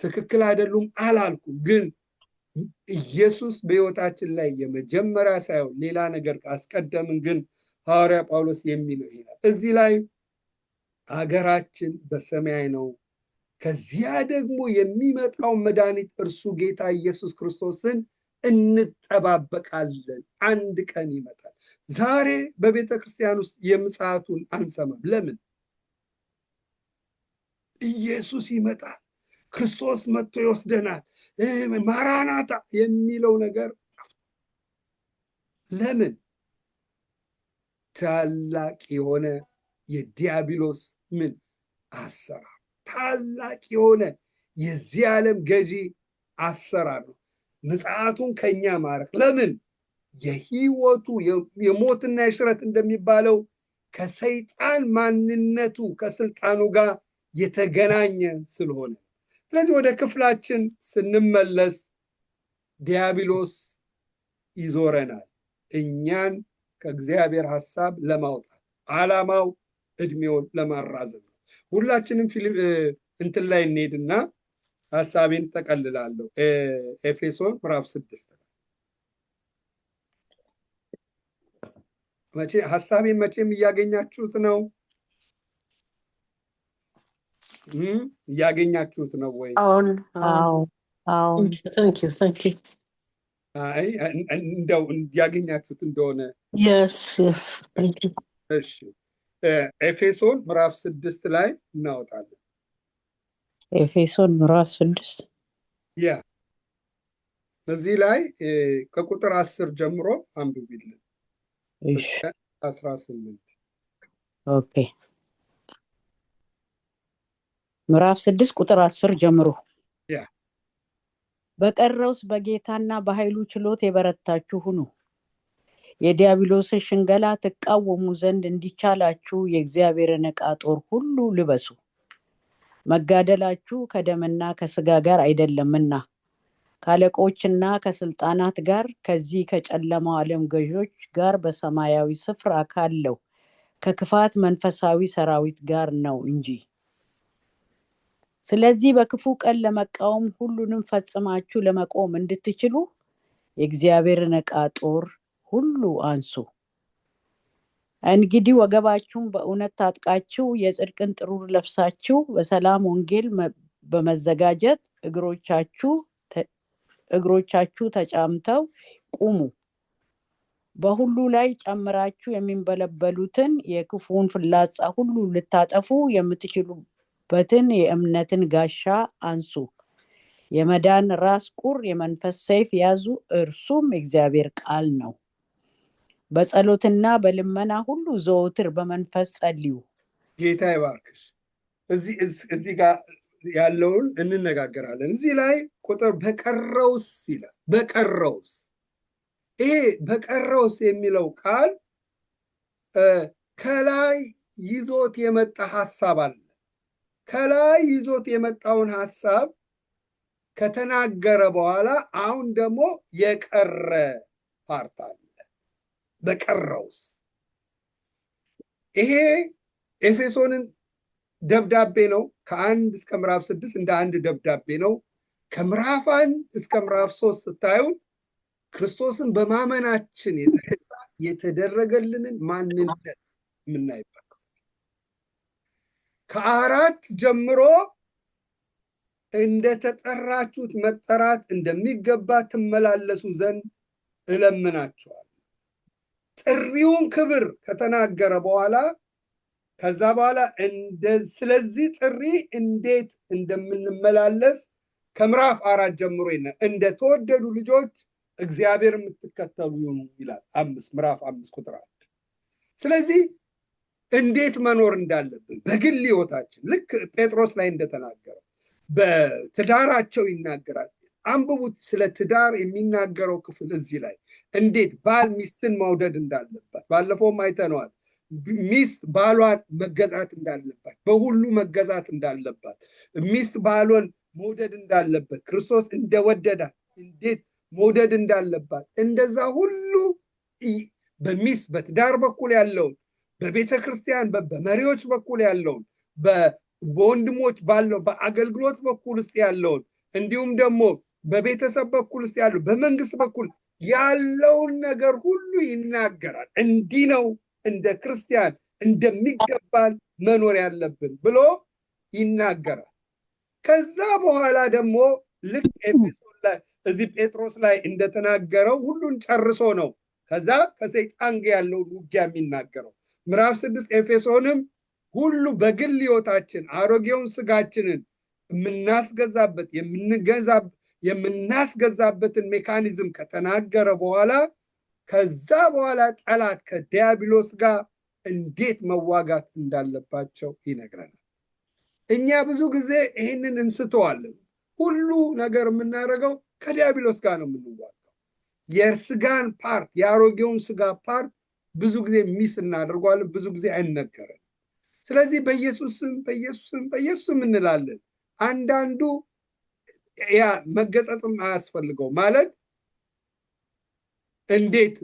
ትክክል አይደሉም አላልኩም፣ ግን ኢየሱስ በሕይወታችን ላይ የመጀመሪያ ሳይሆን ሌላ ነገር ካስቀደምን ግን ሐዋርያ ጳውሎስ የሚለው ይላል እዚህ ላይ ሀገራችን በሰማይ ነው፣ ከዚያ ደግሞ የሚመጣው መድኃኒት እርሱ ጌታ ኢየሱስ ክርስቶስን እንጠባበቃለን። አንድ ቀን ይመጣል። ዛሬ በቤተ ክርስቲያን ውስጥ የምጽአቱን አንሰማም። ለምን? ኢየሱስ ይመጣል፣ ክርስቶስ መጥቶ ይወስደናል፣ ማራናታ የሚለው ነገር ለምን? ታላቅ የሆነ የዲያብሎስ ምን አሰራር፣ ታላቅ የሆነ የዚህ ዓለም ገዢ አሰራር ነው። ምጽአቱን ከኛ ማረክ ለምን የህይወቱ የሞትና የሽረት እንደሚባለው ከሰይጣን ማንነቱ ከስልጣኑ ጋር የተገናኘ ስለሆነ። ስለዚህ ወደ ክፍላችን ስንመለስ ዲያብሎስ ይዞረናል እኛን ከእግዚአብሔር ሐሳብ ለማውጣት፣ ዓላማው እድሜውን ለማራዘም ነው። ሁላችንም እንትን ላይ እንሄድና ሐሳቤን ጠቀልላለሁ። ኤፌሶን ምዕራፍ 6 ሐሳቤን መቼም እያገኛችሁት ነው? እያገኛችሁት ነው ወይ? እንደው እያገኛችሁት እንደሆነ እሺ። ኤፌሶን ምዕራፍ 6 ላይ እናወጣለን። ኤፌሶን ምዕራፍ 6 ያ እዚህ ላይ ከቁጥር 10 ጀምሮ አንብቢልን እስከ 18። ኦኬ ምዕራፍ 6 ቁጥር 10 ጀምሮ። ያ በቀረውስ በጌታና በኃይሉ ችሎት የበረታችሁ ሁኑ፣ የዲያብሎስን ሽንገላ ትቃወሙ ዘንድ እንዲቻላችሁ የእግዚአብሔርን ዕቃ ጦር ሁሉ ልበሱ። መጋደላችሁ ከደምና ከሥጋ ጋር አይደለምና ከአለቆችና ከስልጣናት ጋር፣ ከዚህ ከጨለማው ዓለም ገዦች ጋር፣ በሰማያዊ ስፍራ ካለው ከክፋት መንፈሳዊ ሰራዊት ጋር ነው እንጂ። ስለዚህ በክፉ ቀን ለመቃወም ሁሉንም ፈጽማችሁ ለመቆም እንድትችሉ የእግዚአብሔርን ዕቃ ጦር ሁሉ አንሱ። እንግዲህ ወገባችሁን በእውነት ታጥቃችሁ የጽድቅን ጥሩር ለብሳችሁ በሰላም ወንጌል በመዘጋጀት እግሮቻችሁ ተጫምተው ቁሙ። በሁሉ ላይ ጨምራችሁ የሚንበለበሉትን የክፉውን ፍላጻ ሁሉ ልታጠፉ የምትችሉበትን የእምነትን ጋሻ አንሱ። የመዳን ራስ ቁር የመንፈስ ሰይፍ ያዙ፣ እርሱም የእግዚአብሔር ቃል ነው። በጸሎትና በልመና ሁሉ ዘወትር በመንፈስ ጸልዩ። ጌታ ይባርክሽ። እዚህ ጋር ያለውን እንነጋገራለን። እዚህ ላይ ቁጥር በቀረውስ ይላል። በቀረውስ፣ ይሄ በቀረውስ የሚለው ቃል ከላይ ይዞት የመጣ ሐሳብ አለ። ከላይ ይዞት የመጣውን ሐሳብ ከተናገረ በኋላ አሁን ደግሞ የቀረ ፓርት አለ። በቀረውስ ይሄ ኤፌሶንን ደብዳቤ ነው። ከ1 እስከ ምዕራፍ 6 እንደ አንድ ደብዳቤ ነው። ከምዕራፍ 1 እስከ ምዕራፍ 3 ስታዩ ክርስቶስን በማመናችን የተደረገልንን ማንነት የምናይበት፣ ከ4 ጀምሮ እንደተጠራችሁት መጠራት እንደሚገባ ትመላለሱ ዘንድ እለምናችኋለሁ። ጥሪውን ክብር ከተናገረ በኋላ ከዛ በኋላ ስለዚህ ጥሪ እንዴት እንደምንመላለስ ከምዕራፍ 4 ጀምሮ እንደተወደዱ ልጆች እግዚአብሔር የምትከተሉ ይሁኑ ይላል። ምዕራፍ 5 ቁጥር 1። ስለዚህ እንዴት መኖር እንዳለብን በግል ሕይወታችን ልክ ጴጥሮስ ላይ እንደተናገረው በትዳራቸው ይናገራል። አንብቡት። ስለ ትዳር የሚናገረው ክፍል እዚህ ላይ እንዴት ባል ሚስትን መውደድ እንዳለባት ባለፈውም አይተነዋል። ሚስት ባሏን መገዛት እንዳለባት፣ በሁሉ መገዛት እንዳለባት፣ ሚስት ባሏን መውደድ እንዳለበት፣ ክርስቶስ እንደወደዳት እንዴት መውደድ እንዳለባት፣ እንደዛ ሁሉ በሚስት በትዳር በኩል ያለውን፣ በቤተ ክርስቲያን በመሪዎች በኩል ያለውን፣ በወንድሞች ባለው በአገልግሎት በኩል ውስጥ ያለውን፣ እንዲሁም ደግሞ በቤተሰብ በኩል ውስጥ ያለው፣ በመንግስት በኩል ያለውን ነገር ሁሉ ይናገራል። እንዲህ ነው እንደ ክርስቲያን እንደሚገባን መኖር ያለብን ብሎ ይናገራል። ከዛ በኋላ ደግሞ ልክ ኤፌሶን ላይ እዚህ ጴጥሮስ ላይ እንደተናገረው ሁሉን ጨርሶ ነው ከዛ ከሰይጣን ጋር ያለውን ውጊያ የሚናገረው። ምዕራፍ 6 ኤፌሶንም ሁሉ በግል ሕይወታችን አሮጌውን ስጋችንን የምናስገዛበትን ሜካኒዝም ከተናገረ በኋላ ከዛ በኋላ ጠላት ከዲያብሎስ ጋር እንዴት መዋጋት እንዳለባቸው ይነግረናል። እኛ ብዙ ጊዜ ይህንን እንስተዋለን። ሁሉ ነገር የምናደርገው ከዲያብሎስ ጋር ነው የምንዋጋው። የስጋን ፓርት የአሮጌውን ስጋ ፓርት ብዙ ጊዜ ሚስ እናደርገዋለን፣ ብዙ ጊዜ አይነገረን። ስለዚህ በኢየሱስም በኢየሱስም በኢየሱስም እንላለን። አንዳንዱ ያ መገጸጽም አያስፈልገው ማለት እንዴት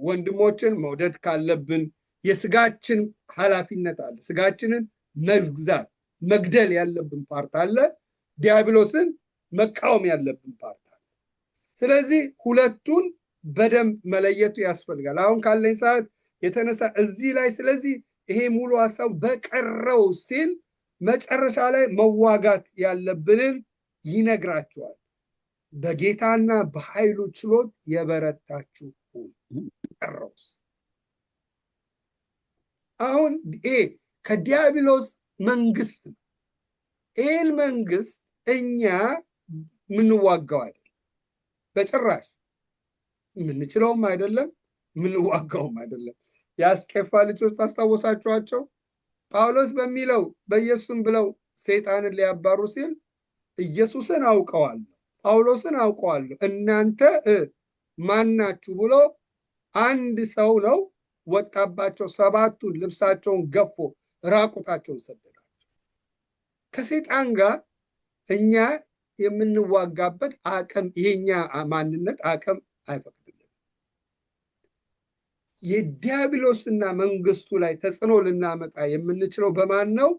ወንድሞችን መውደድ ካለብን የስጋችን ኃላፊነት አለ። ስጋችንን መግዛት መግደል ያለብን ፓርት አለ። ዲያብሎስን መቃወም ያለብን ፓርት አለ። ስለዚህ ሁለቱን በደንብ መለየቱ ያስፈልጋል። አሁን ካለኝ ሰዓት የተነሳ እዚህ ላይ ስለዚህ ይሄ ሙሉ ሀሳብ በቀረው ሲል መጨረሻ ላይ መዋጋት ያለብንን ይነግራቸዋል። በጌታና በኃይሉ ችሎት የበረታችሁ ሁኑ። ቀረውስ አሁን ይሄ ከዲያብሎስ መንግስት ነው። ይህን መንግስት እኛ ምንዋጋው አይደለም፣ በጭራሽ ምንችለውም አይደለም፣ ምንዋጋውም አይደለም። የአስቄፋ ልጆች ታስታወሳችኋቸው? ጳውሎስ በሚለው በኢየሱስም ብለው ሰይጣንን ሊያባሩ ሲል ኢየሱስን አውቀዋለሁ፣ ጳውሎስን አውቀዋለሁ፣ እናንተ ማናችሁ ብሎ አንድ ሰው ነው ወጣባቸው። ሰባቱን ልብሳቸውን ገፎ ራቁታቸውን ሰደዳቸው። ከሰይጣን ጋር እኛ የምንዋጋበት አቅም የኛ ማንነት አቅም አይፈቅድልንም። የዲያብሎስና መንግስቱ ላይ ተጽዕኖ ልናመጣ የምንችለው በማን ነው?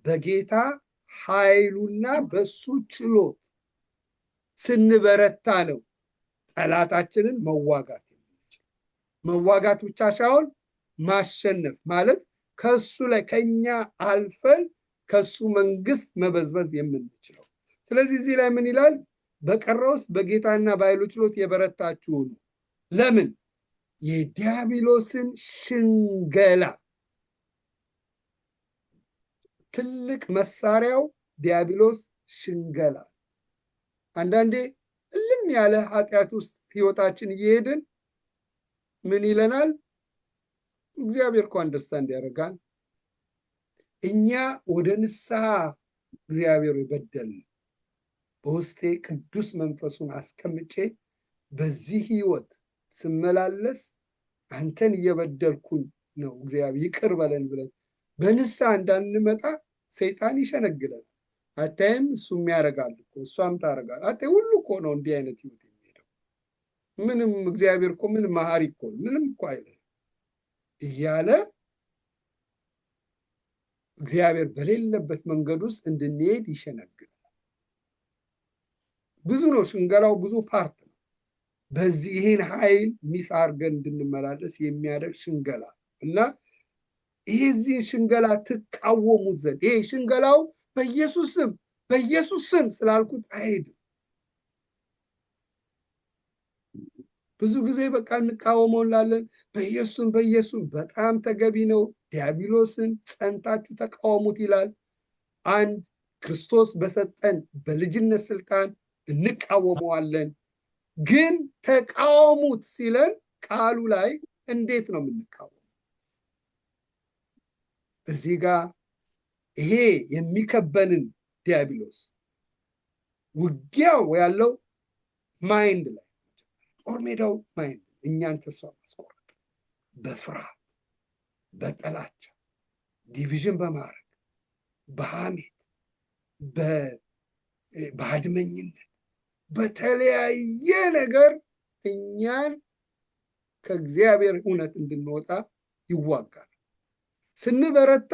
በጌታ ኃይሉና በሱ ችሎት ስንበረታ ነው ጠላታችንን መዋጋት የምንችለው። መዋጋት ብቻ ሳይሆን ማሸነፍ ማለት ከሱ ላይ ከኛ አልፈን ከሱ መንግስት መበዝበዝ የምንችለው። ስለዚህ እዚህ ላይ ምን ይላል? በቀረውስ በጌታና በኃይሉ ችሎት የበረታችሁ ሁኑ። ለምን? የዲያብሎስን ሽንገላ ትልቅ መሳሪያው ዲያብሎስ ሽንገላ። አንዳንዴ እልም ያለ ኃጢአት ውስጥ ህይወታችን እየሄድን ምን ይለናል? እግዚአብሔር እኮ አንደርስታንድ ያደርጋል። እኛ ወደ ንስሐ እግዚአብሔር ይበደል በውስጤ ቅዱስ መንፈሱን አስቀምጬ በዚህ ህይወት ስመላለስ አንተን እየበደልኩኝ ነው፣ እግዚአብሔር ይቅር በለን ብለን በንስሐ እንዳንመጣ ሰይጣን ይሸነግላል። አታይም? እሱም ያደርጋል እኮ እሷም ታደርጋል። አታይም? ሁሉ እኮ ነው እንዲህ አይነት ህይወት የሚሄደው። ምንም እግዚአብሔር እኮ ምንም መሐሪ እኮ ምንም እኮ አይልም እያለ እግዚአብሔር በሌለበት መንገድ ውስጥ እንድንሄድ ይሸነግላል። ብዙ ነው ሽንገላው፣ ብዙ ፓርት ነው። በዚህ ይህን ኃይል ሚስ አድርገን እንድንመላለስ የሚያደርግ ሽንገላ እና ይህዚህ ሽንገላ ትቃወሙት ዘንድ ይሄ ሽንገላው በኢየሱስ ስም ስላልኩት አይሄድም። ብዙ ጊዜ በቃ እንቃወመው እንላለን። በኢየሱስ በጣም ተገቢ ነው። ዲያብሎስን ጸንታችሁ ተቃወሙት ይላል። አንድ ክርስቶስ በሰጠን በልጅነት ስልጣን እንቃወመዋለን። ግን ተቃወሙት ሲለን ቃሉ ላይ እንዴት ነው የምንቃወመው? እዚህ ጋር ይሄ የሚከበንን ዲያብሎስ ውጊያው ያለው ማይንድ ላይ ጦር ሜዳው ማይንድ፣ እኛን ተስፋ ማስቆረጥ፣ በፍርሃት በጥላቻ ዲቪዥን በማድረግ በሐሜት በአድመኝነት በተለያየ ነገር እኛን ከእግዚአብሔር እውነት እንድንወጣ ይዋጋል። ስንበረታ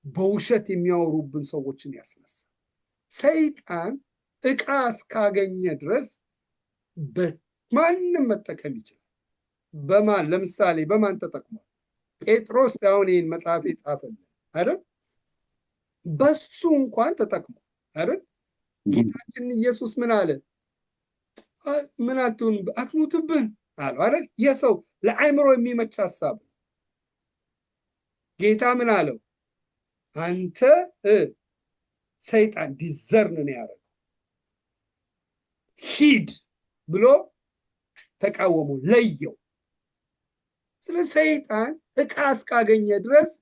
በውሸት የሚያወሩብን ሰዎችን ያስነሳል። ሰይጣን ዕቃ እስካገኘ ድረስ በማንም መጠቀም ይችላል። በማን ለምሳሌ በማን ተጠቅሟል? ጴጥሮስ አሁን ይህን መጽሐፍ የጻፈልን አይደል? በሱ እንኳን ተጠቅሟል አይደል? ጌታችን ኢየሱስ ምን አለ? ምን አትሙትብን አለው አይደል? የሰው ለአእምሮ የሚመች ሀሳብ ጌታ ምን አለው? አንተ ሰይጣን ዲዘርን ነው ያደረገው፣ ሂድ ብሎ ተቃወመው፣ ለየው። ስለ ሰይጣን ዕቃ እስካገኘ ድረስ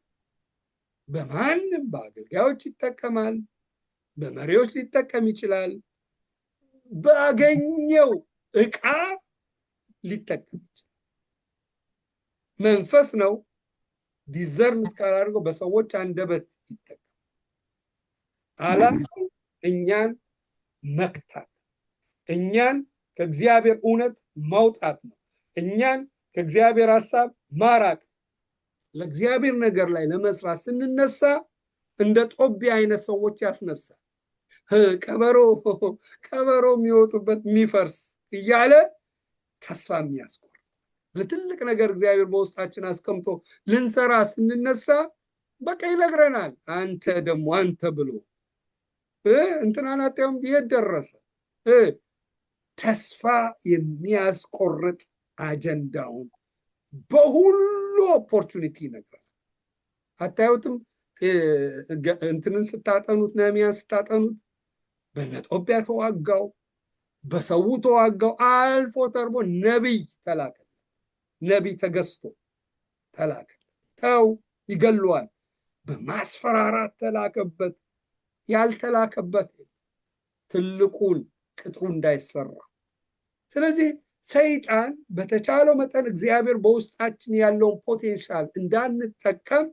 በማንም በአገልጋዮች ይጠቀማል፣ በመሪዎች ሊጠቀም ይችላል። ባገኘው ዕቃ ሊጠቀም ይችላል። መንፈስ ነው፣ ዲዘርን እስካላደርገው በሰዎች አንደበት ይጠቀም። ዓላማው እኛን መክታት፣ እኛን ከእግዚአብሔር እውነት ማውጣት ነው። እኛን ከእግዚአብሔር ሐሳብ ማራቅ። ለእግዚአብሔር ነገር ላይ ለመስራት ስንነሳ እንደ ጦቢያ አይነት ሰዎች ያስነሳል። ቀበሮ የሚወጡበት የሚፈርስ እያለ ተስፋ የሚያስቆርጥ ለትልቅ ነገር እግዚአብሔር በውስጣችን አስቀምጦ ልንሰራ ስንነሳ በቃ ይነግረናል። አንተ ደግሞ አንተ ብሎ እንትናን አጣየውም የት ደረሰ? ተስፋ የሚያስቆርጥ አጀንዳውን በሁሉ ኦፖርቹኒቲ ይነግራል። አታዩትም? እንትንን ስታጠኑት፣ ነህምያን ስታጠኑት በነጦቢያ ተዋጋው፣ በሰው ተዋጋው፣ አልፎ ተርቦ ነቢይ ተላከለት። ነቢይ ተገዝቶ ተላከለት። ተው ይገለዋል። በማስፈራራት ተላከበት። ያልተላከበት ትልቁን ቅጥሩ እንዳይሰራ። ስለዚህ ሰይጣን በተቻለው መጠን እግዚአብሔር በውስጣችን ያለውን ፖቴንሻል እንዳንጠቀም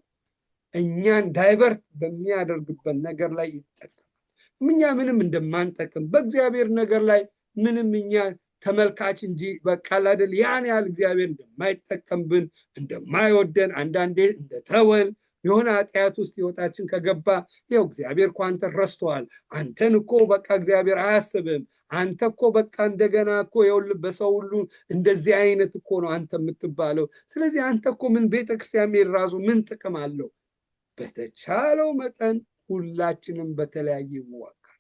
እኛን ዳይቨርት በሚያደርግበት ነገር ላይ ይጠቀማል። እኛ ምንም እንደማንጠቅም በእግዚአብሔር ነገር ላይ ምንም እኛ ተመልካች እንጂ በቃ አይደል ያን ያህል እግዚአብሔር እንደማይጠቀምብን እንደማይወደን አንዳንዴ እንደተወን የሆነ ኃጢአት ውስጥ ህይወታችን ከገባ ይኸው እግዚአብሔር እኮ አንተን ረስተዋል፣ አንተን እኮ በቃ እግዚአብሔር አያስብም፣ አንተ እኮ በቃ እንደገና እኮ ይኸውልህ በሰው ሁሉ እንደዚህ አይነት እኮ ነው አንተ የምትባለው። ስለዚህ አንተ እኮ ምን ቤተክርስቲያን መሄድ ራሱ ምን ጥቅም አለው? በተቻለው መጠን ሁላችንም በተለያየ ይዋጋል፣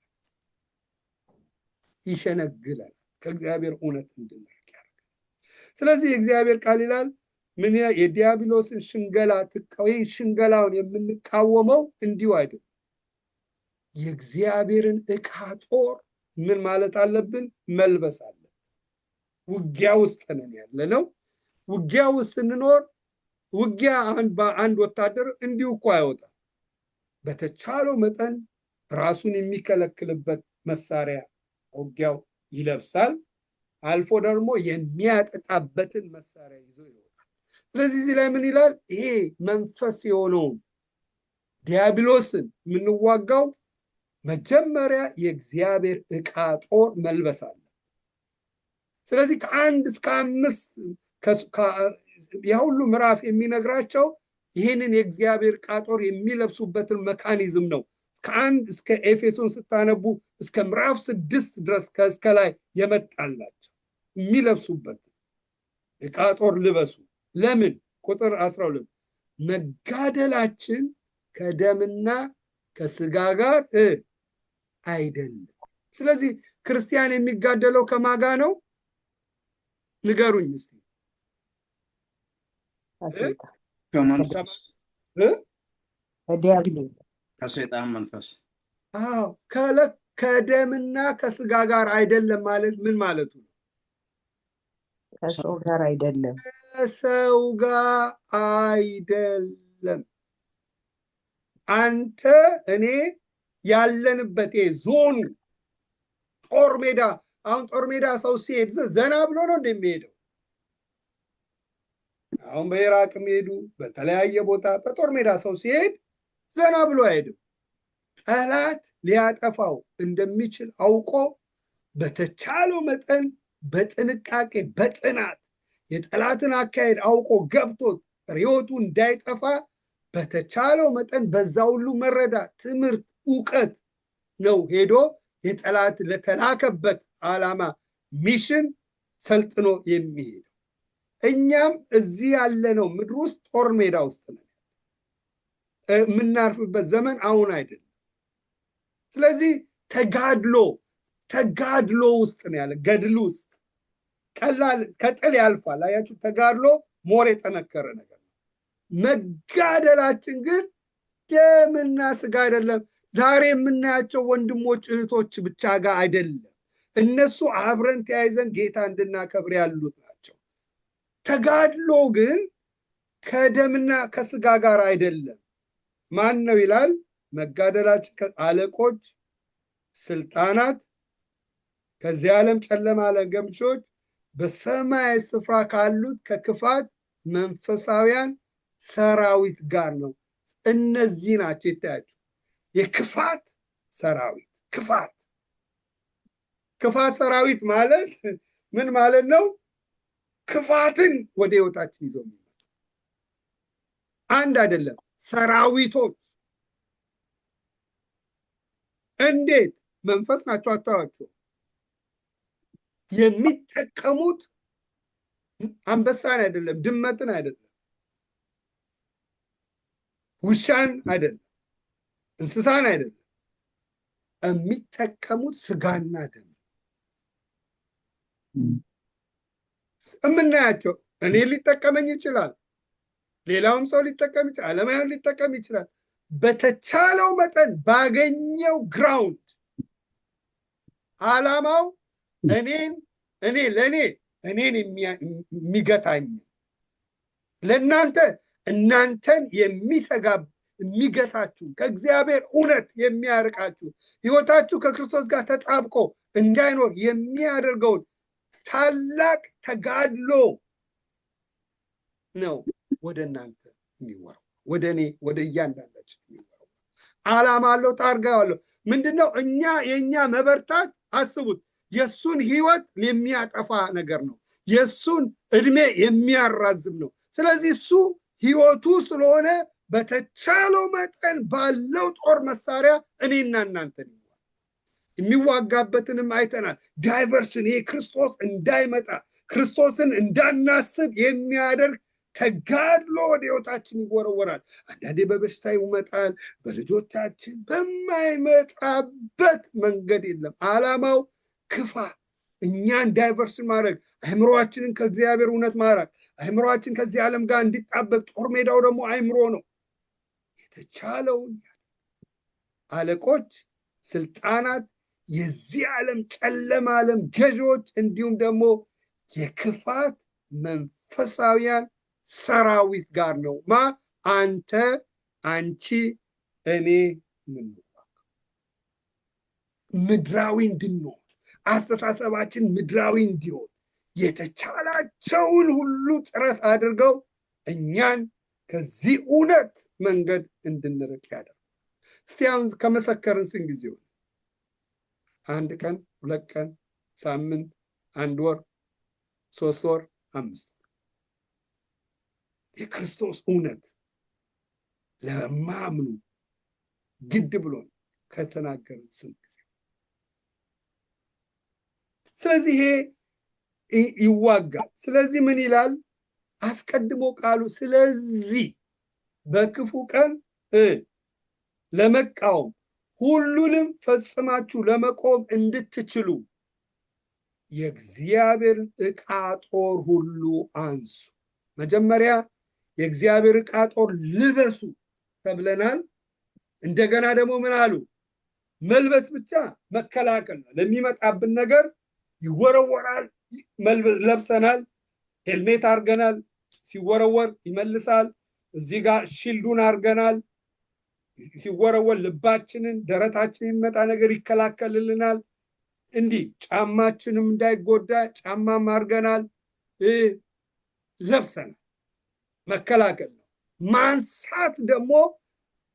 ይሸነግላል፣ ከእግዚአብሔር እውነት እንድንርቅ ያደርጋል። ስለዚህ የእግዚአብሔር ቃል ይላል ምን የዲያብሎስን ሽንገላ ሽንገላውን የምንቃወመው እንዲሁ አይደለም። የእግዚአብሔርን ዕቃ ጦር ምን ማለት አለብን? መልበስ አለብን። ውጊያ ውስጥ ነን ያለነው። ውጊያ ውስጥ ስንኖር ውጊያ አንድ ወታደር እንዲሁ እኮ አይወጣም። በተቻለው መጠን ራሱን የሚከለክልበት መሳሪያ ውጊያው ይለብሳል። አልፎ ደግሞ የሚያጠቃበትን መሳሪያ ይዞ ይወጣል። ስለዚህ እዚህ ላይ ምን ይላል? ይሄ መንፈስ የሆነውን ዲያብሎስን የምንዋጋው መጀመሪያ የእግዚአብሔር ዕቃ ጦር መልበስ አለ። ስለዚህ ከ1 እስከ 5 የሁሉ ምዕራፍ የሚነግራቸው ይህንን የእግዚአብሔር ዕቃ ጦር የሚለብሱበትን መካኒዝም ነው። ከ1 እስከ ኤፌሶን ስታነቡ እስከ ምዕራፍ 6 ድረስ ከእስከ ላይ የመጣላቸው የሚለብሱበት ዕቃ ጦር ልበሱ። ለምን? ቁጥር 12 መጋደላችን ከደምና ከስጋ ጋር አይደለም። ስለዚህ ክርስቲያን የሚጋደለው ከማጋ ነው? ንገሩኝ እስቲ። ከሰይጣን መንፈስ። አዎ፣ ከደምና ከስጋ ጋር አይደለም ማለት ምን ማለቱ ነው? ከሰው ጋር አይደለም። ከሰው ጋር አይደለም። አንተ እኔ ያለንበት ዞኑ ጦር ሜዳ። አሁን ጦር ሜዳ ሰው ሲሄድ ዘና ብሎ ነው እንደሚሄደው። አሁን በኢራቅ ሄዱ፣ በተለያየ ቦታ በጦር ሜዳ ሰው ሲሄድ ዘና ብሎ አይሄድም። ጠላት ሊያጠፋው እንደሚችል አውቆ በተቻለው መጠን በጥንቃቄ በጥናት የጠላትን አካሄድ አውቆ ገብቶት ሕይወቱ እንዳይጠፋ በተቻለው መጠን በዛ ሁሉ መረዳት፣ ትምህርት፣ እውቀት ነው ሄዶ የጠላት ለተላከበት ዓላማ ሚሽን ሰልጥኖ የሚሄደው። እኛም እዚህ ያለነው ምድር ውስጥ ጦር ሜዳ ውስጥ ነው። የምናርፍበት ዘመን አሁን አይደለም። ስለዚህ ተጋድሎ ውስጥ ነው ያለ። ገድል ውስጥ ቀላል ከጥል ያልፋል። አያችሁ፣ ተጋድሎ ሞር የጠነከረ ነገር ነው። መጋደላችን ግን ደምና ስጋ አይደለም። ዛሬ የምናያቸው ወንድሞች እህቶች ብቻ ጋር አይደለም። እነሱ አብረን ተያይዘን ጌታ እንድናከብር ያሉት ናቸው። ተጋድሎ ግን ከደምና ከስጋ ጋር አይደለም። ማን ነው ይላል? መጋደላችን አለቆች፣ ስልጣናት፣ ከዚህ ዓለም ጨለማ ገምቾች፣ በሰማይ ስፍራ ካሉት ከክፋት መንፈሳውያን ሰራዊት ጋር ነው። እነዚህ ናቸው ይታያችሁ። የክፋት ሰራዊት ክፋት ሰራዊት ማለት ምን ማለት ነው? ክፋትን ወደ ህይወታችን ይዘው የሚመጡ አንድ አይደለም፣ ሰራዊቶች። እንዴት? መንፈስ ናቸው። አታዋቸው። የሚጠቀሙት አንበሳን አይደለም፣ ድመትን አይደለም፣ ውሻን አይደለም፣ እንስሳን አይደለም። የሚጠቀሙት ስጋና ደም የምናያቸው። እኔ ሊጠቀመኝ ይችላል፣ ሌላውም ሰው ሊጠቀም ይችላል፣ አለማያን ሊጠቀም ይችላል። በተቻለው መጠን ባገኘው ግራውንድ አላማው እኔን የሚገታኝ ለእናንተ እናንተን የሚገታችሁ ከእግዚአብሔር እውነት የሚያርቃችሁ ህይወታችሁ ከክርስቶስ ጋር ተጣብቆ እንዳይኖር የሚያደርገውን ታላቅ ተጋድሎ ነው ወደ እናንተ የሚወራው፣ ወደ እኔ ወደ እያንዳንዳችን የሚወራው። አላማ አለው፣ ታርጋ አለው። ምንድነው? የእኛ መበርታት አስቡት፣ የእሱን ህይወት የሚያጠፋ ነገር ነው፣ የእሱን እድሜ የሚያራዝም ነው። ስለዚህ እሱ ህይወቱ ስለሆነ በተቻለው መጠን ባለው ጦር መሳሪያ እኔና እናንተን የሚዋጋበትንም አይተናል። ዳይቨርሽን፣ ይሄ ክርስቶስ እንዳይመጣ ክርስቶስን እንዳናስብ የሚያደርግ ተጋድሎ ወደ ህይወታችን ይወረወራል። አንዳንዴ በበሽታ ይመጣል፣ በልጆቻችን በማይመጣበት መንገድ የለም። አላማው ክፋት፣ እኛን ዳይቨርሽን ማድረግ፣ አእምሮአችንን ከእግዚአብሔር እውነት ማራቅ፣ አእምሮአችን ከዚህ ዓለም ጋር እንዲጣበቅ። ጦር ሜዳው ደግሞ አእምሮ ነው። የተቻለውን አለቆች፣ ስልጣናት፣ የዚህ ዓለም ጨለማ ዓለም ገዢዎች፣ እንዲሁም ደግሞ የክፋት መንፈሳውያን ሰራዊት ጋር ነው አንተ፣ አንቺ፣ እኔ የምንዋጋው። ምድራዊ እንድንሆን፣ አስተሳሰባችን ምድራዊ እንዲሆን የተቻላቸውን ሁሉ ጥረት አድርገው እኛን ከዚህ እውነት መንገድ እንድንርቅ ያደርጋል። እስቲ አሁን ከመሰከርን ስንት ጊዜ ሆነ? 1 ቀን፣ 2 ቀን፣ ሳምንት፣ 1 ወር፣ 3 ወር፣ 5 ወር? የክርስቶስ እውነት ለማምኑ ግድ ብሎን ከተናገርን ስንት ጊዜ? ስለዚህ ይሄ ይዋጋል። ስለዚህ ምን ይላል? አስቀድሞ ቃሉ ስለዚህ በክፉ ቀን ለመቃወም ሁሉንም ፈጽማችሁ ለመቆም እንድትችሉ የእግዚአብሔርን ዕቃ ጦር ሁሉ አንሱ። መጀመሪያ የእግዚአብሔር ዕቃ ጦር ልበሱ ተብለናል። እንደገና ደግሞ ምን አሉ? መልበስ ብቻ መከላከል ነው። ለሚመጣብን ነገር ይወረወራል፣ ለብሰናል። ሄልሜት አርገናል፣ ሲወረወር ይመልሳል። እዚህ ጋር ሺልዱን አርገናል፣ ሲወረወር ልባችንን፣ ደረታችንን የሚመጣ ነገር ይከላከልልናል። እንዲህ ጫማችንም እንዳይጎዳ ጫማም አርገናል፣ ለብሰናል። መከላከል ነው። ማንሳት ደግሞ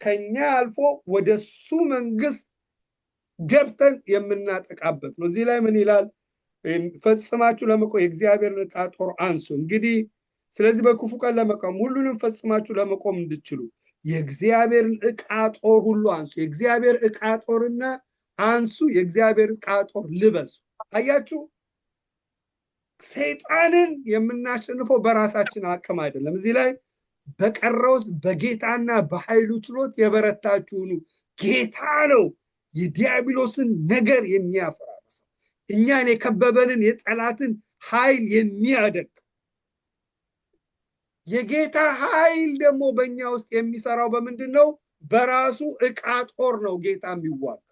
ከኛ አልፎ ወደሱ መንግስት ገብተን የምናጠቃበት ነው። እዚህ ላይ ምን ይላል? ፈጽማችሁ ለመቆም የእግዚአብሔርን ዕቃ ጦር አንሱ። እንግዲህ ስለዚህ በክፉ ቀን ለመቆም ሁሉንም ፈጽማችሁ ለመቆም እንድትችሉ የእግዚአብሔርን ዕቃ ጦር ሁሉ አንሱ። የእግዚአብሔር ዕቃ ጦርና አንሱ፣ የእግዚአብሔር ዕቃ ጦር ልበሱ። አያችሁ፣ ሰይጣንን የምናሸንፈው በራሳችን አቅም አይደለም። እዚህ ላይ በቀረውስ በጌታና በኃይሉ ችሎት የበረታችሁ ሁኑ። ጌታ ነው የዲያብሎስን ነገር የሚያፈራርሰው፣ እኛን የከበበንን የጠላትን ኃይል የሚያደቅ። የጌታ ኃይል ደግሞ በእኛ ውስጥ የሚሰራው በምንድን ነው? በራሱ ዕቃ ጦር ነው ጌታ የሚዋጋው።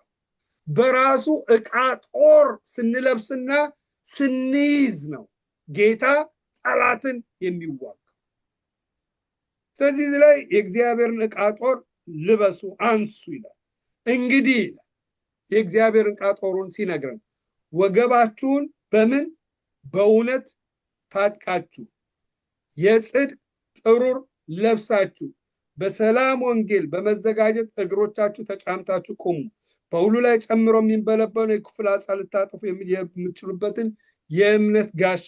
በራሱ ዕቃ ጦር ስንለብስና ስንይዝ ነው ጌታ ጠላትን የሚዋጋው። ስለዚህ እዚህ ላይ የእግዚአብሔርን ዕቃ ጦር ልበሱ አንሱ ይላል። እንግዲህ የእግዚአብሔርን ዕቃ ጦሩን ሲነግረን ወገባችሁን በምን በእውነት ታጥቃችሁ የጽድቅ ጥሩር ለብሳችሁ በሰላም ወንጌል በመዘጋጀት እግሮቻችሁ ተጫምታችሁ ቆሙ። በሁሉ ላይ ጨምሮ የሚንበለበሉ የክፉ ፍላጻ ልታጠፉ የምትችሉበትን የእምነት ጋሻ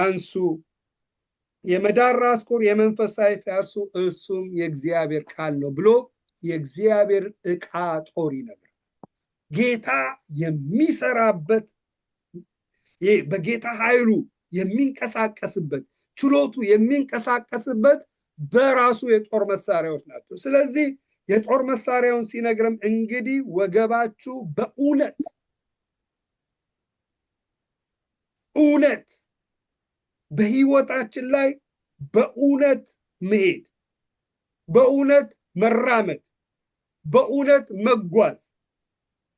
አንሱ። የመዳን ራስ ቁር የመንፈስ ሰይፍ ያርሱ፣ እሱም የእግዚአብሔር ቃል ነው ብሎ የእግዚአብሔር ዕቃ ጦር ይነግራል። ጌታ የሚሰራበት በጌታ ኃይሉ የሚንቀሳቀስበት ችሎቱ የሚንቀሳቀስበት በራሱ የጦር መሳሪያዎች ናቸው። ስለዚህ የጦር መሳሪያውን ሲነግረም እንግዲህ ወገባችሁ በእውነት በህይወታችን ላይ በእውነት መሄድ፣ በእውነት መራመድ፣ በእውነት መጓዝ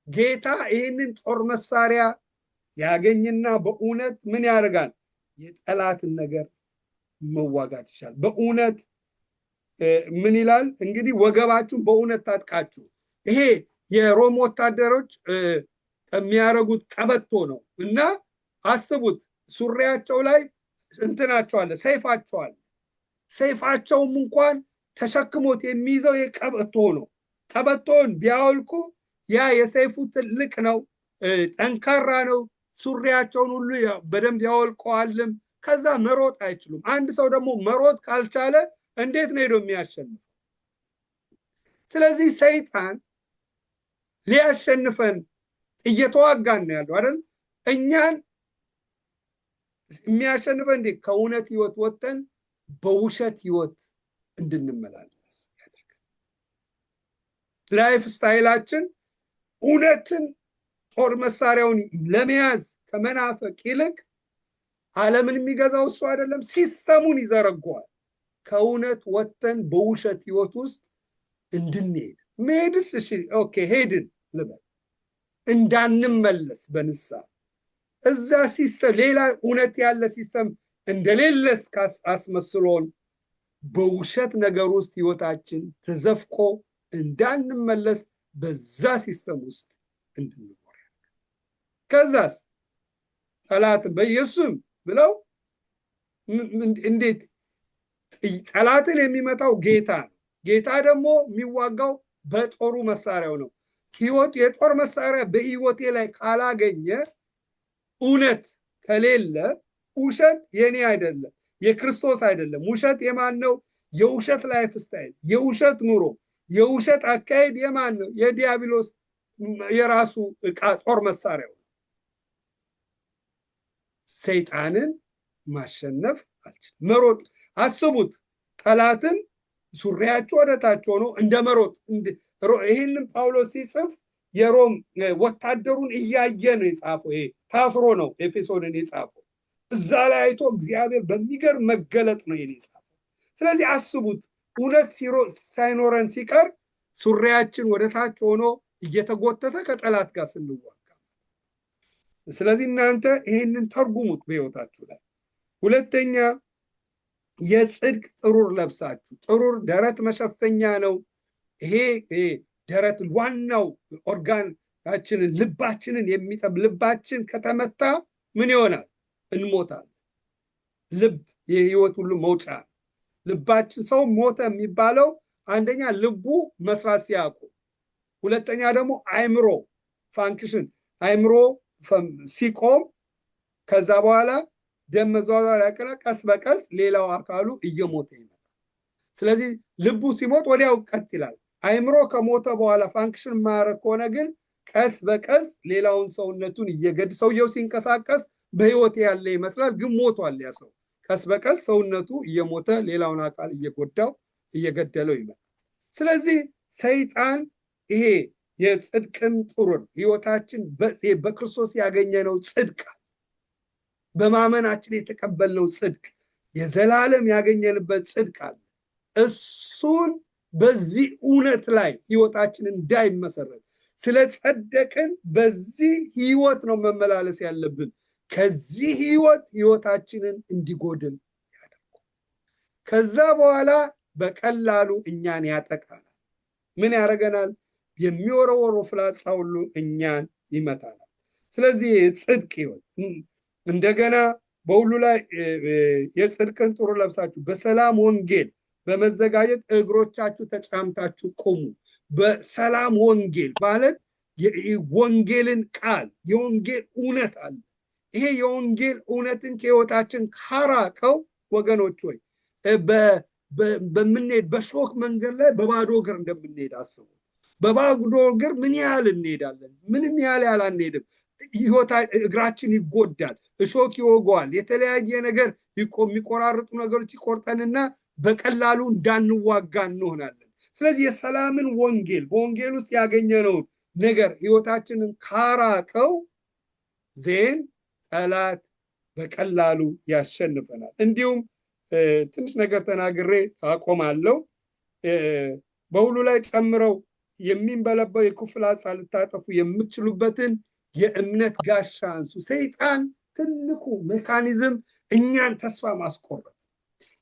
ጌታ ይህንን ጦር መሳሪያ ያገኝና በእውነት ምን ያደርጋል? የጠላትን ነገር መዋጋት ይችላል። በእውነት ምን ይላል? እንግዲህ ወገባችሁን በእውነት ታጥቃችሁ። ይሄ የሮም ወታደሮች የሚያደርጉት ቀበቶ ነው እና አስቡት፣ ሱሪያቸው ላይ እንትናቸው አለ፣ ሰይፋቸው አለ። ሰይፋቸውም እንኳን ተሸክሞት የሚይዘው የቀበቶ ነው። ቀበቶን ቢያወልቁ ያ የሰይፉ ትልቅ ነው፣ ጠንካራ ነው። ሱሪያቸውን ሁሉ በደንብ ያወልቀዋልም። ከዛ መሮጥ አይችሉም። አንድ ሰው ደግሞ መሮጥ ካልቻለ እንዴት ነው ሄዶ የሚያሸንፈው? ስለዚህ ሰይጣን ሊያሸንፈን እየተዋጋን ነው ያለው አይደል? እኛን የሚያሸንፈን እንዴ? ከእውነት ህይወት ወጥተን በውሸት ህይወት እንድንመላለስ ያደርጋል። ላይፍ ስታይላችን እውነትን ጦር መሳሪያውን ለመያዝ ከመናፈቅ ይልቅ ዓለምን የሚገዛው እሱ አይደለም፣ ሲስተሙን ይዘረጓል። ከእውነት ወጥተን በውሸት ህይወት ውስጥ እንድንሄድ መሄድስ እሺ ኦኬ ሄድን ልበል፣ እንዳንመለስ በንስሐ እዛ ሲስተም ሌላ እውነት ያለ ሲስተም እንደሌለስ አስመስሎን በውሸት ነገር ውስጥ ህይወታችን ተዘፍቆ እንዳንመለስ በዛ ሲስተም ውስጥ እንድንኖር። ከዛስ ጠላትን በኢየሱስም ብለው እንዴት ጠላትን የሚመታው ጌታ ነው። ጌታ ደግሞ የሚዋጋው በጦሩ መሳሪያው ነው። ህይወት የጦር መሳሪያ በህይወቴ ላይ ካላገኘ፣ እውነት ከሌለ፣ ውሸት የኔ አይደለም፣ የክርስቶስ አይደለም። ውሸት የማን ነው? የውሸት ላይፍ ስታይል፣ የውሸት ኑሮ፣ የውሸት አካሄድ የማን ነው? የዲያብሎስ የራሱ ዕቃ ጦር መሳሪያው። ሰይጣንን ማሸነፍ አልችልም። መሮጥ አስቡት፣ ጠላትን ሱሪያቸው ወደታች ሆኖ እንደ መሮጥ። ይህንን ጳውሎስ ሲጽፍ የሮም ወታደሩን እያየ ነው የጻፈው። ይሄ ታስሮ ነው ኤፌሶንን የጻፈው። እዛ ላይ አይቶ እግዚአብሔር በሚገርም መገለጥ ነው የጻፈው። ስለዚህ አስቡት፣ እውነት ሳይኖረን ሲቀር ሱሪያችን ወደታች ሆኖ እየተጎተተ ከጠላት ጋር ስንዋጋ። ስለዚህ እናንተ ይህንን ተርጉሙት በህይወታችሁ ላይ። ሁለተኛ የጽድቅ ጥሩር ለብሳችሁ። ጥሩር ደረት መሸፈኛ ነው። ይሄ ደረት ዋናው ኦርጋናችንን ልባችንን የሚጠብ፣ ልባችን ከተመታ ምን ይሆናል? እንሞታለን። ልብ የህይወት ሁሉ መውጫ። ልባችን ሰው ሞተ የሚባለው አንደኛ ልቡ መስራት ሲያቆም፣ ሁለተኛ ደግሞ አይምሮ ፋንክሽን አይምሮ ሲቆም፣ ከዛ በኋላ ደም መዘዋወር ያቀረ ቀስ በቀስ ሌላው አካሉ እየሞተ ይመጣል። ስለዚህ ልቡ ሲሞት ወዲያው ቀጥ ይላል። አይምሮ ከሞተ በኋላ ፋንክሽን ማያረግ ከሆነ ግን ቀስ በቀስ ሌላውን ሰውነቱን እየገድ ሰውየው ሲንቀሳቀስ በህይወት ያለ ይመስላል፣ ግን ሞቷል ያ ሰው። ቀስ በቀስ ሰውነቱ እየሞተ ሌላውን አካል እየጎዳው እየገደለው ይመጣል። ስለዚህ ሰይጣን ይሄ የጽድቅን ጥሩር ህይወታችን በክርስቶስ ያገኘነው ጽድቅ፣ በማመናችን የተቀበልነው ጽድቅ፣ የዘላለም ያገኘንበት ጽድቅ አለ። እሱን በዚህ እውነት ላይ ህይወታችን እንዳይመሰረት ስለጸደቅን በዚህ ህይወት ነው መመላለስ ያለብን። ከዚህ ህይወታችንን እንዲጎድል ያደርጉ። ከዛ በኋላ በቀላሉ እኛን ያጠቃናል። ምን ያደርገናል? የሚወረወረው ፍላጻ ሁሉ እኛን ይመታናል። ስለዚህ የጽድቅ ሕይወት እንደገና በሁሉ ላይ የጽድቅን ጥሩ ለብሳችሁ በሰላም ወንጌል በመዘጋጀት እግሮቻችሁ ተጫምታችሁ ቁሙ። በሰላም ወንጌል ማለት ወንጌልን ቃል የወንጌል እውነት አለ። ይሄ የወንጌል እውነትን ከሕይወታችን ካራቀው ወገኖች ሆይ በምንሄድ በሾክ መንገድ ላይ በባዶ እግር እንደምንሄድ አስቡ። በባዶ እግር ምን ያህል እንሄዳለን? ምንም ያህል አንሄድም። እግራችን ይጎዳል፣ እሾክ ይወገዋል፣ የተለያየ ነገር የሚቆራርጡ ነገሮች ይቆርጠንና በቀላሉ እንዳንዋጋ እንሆናለን። ስለዚህ የሰላምን ወንጌል በወንጌል ውስጥ ያገኘነውን ነገር ሕይወታችንን ካራቀው ዜን ጠላት በቀላሉ ያሸንፈናል። እንዲሁም ትንሽ ነገር ተናግሬ አቆማለሁ። በሁሉ ላይ ጨምረው የሚንበለበው የክፉ ፍላጻ ልታጠፉ የምትችሉበትን የእምነት ጋሻ አንሱ። ሰይጣን ትልቁ ሜካኒዝም እኛን ተስፋ ማስቆረጥ፣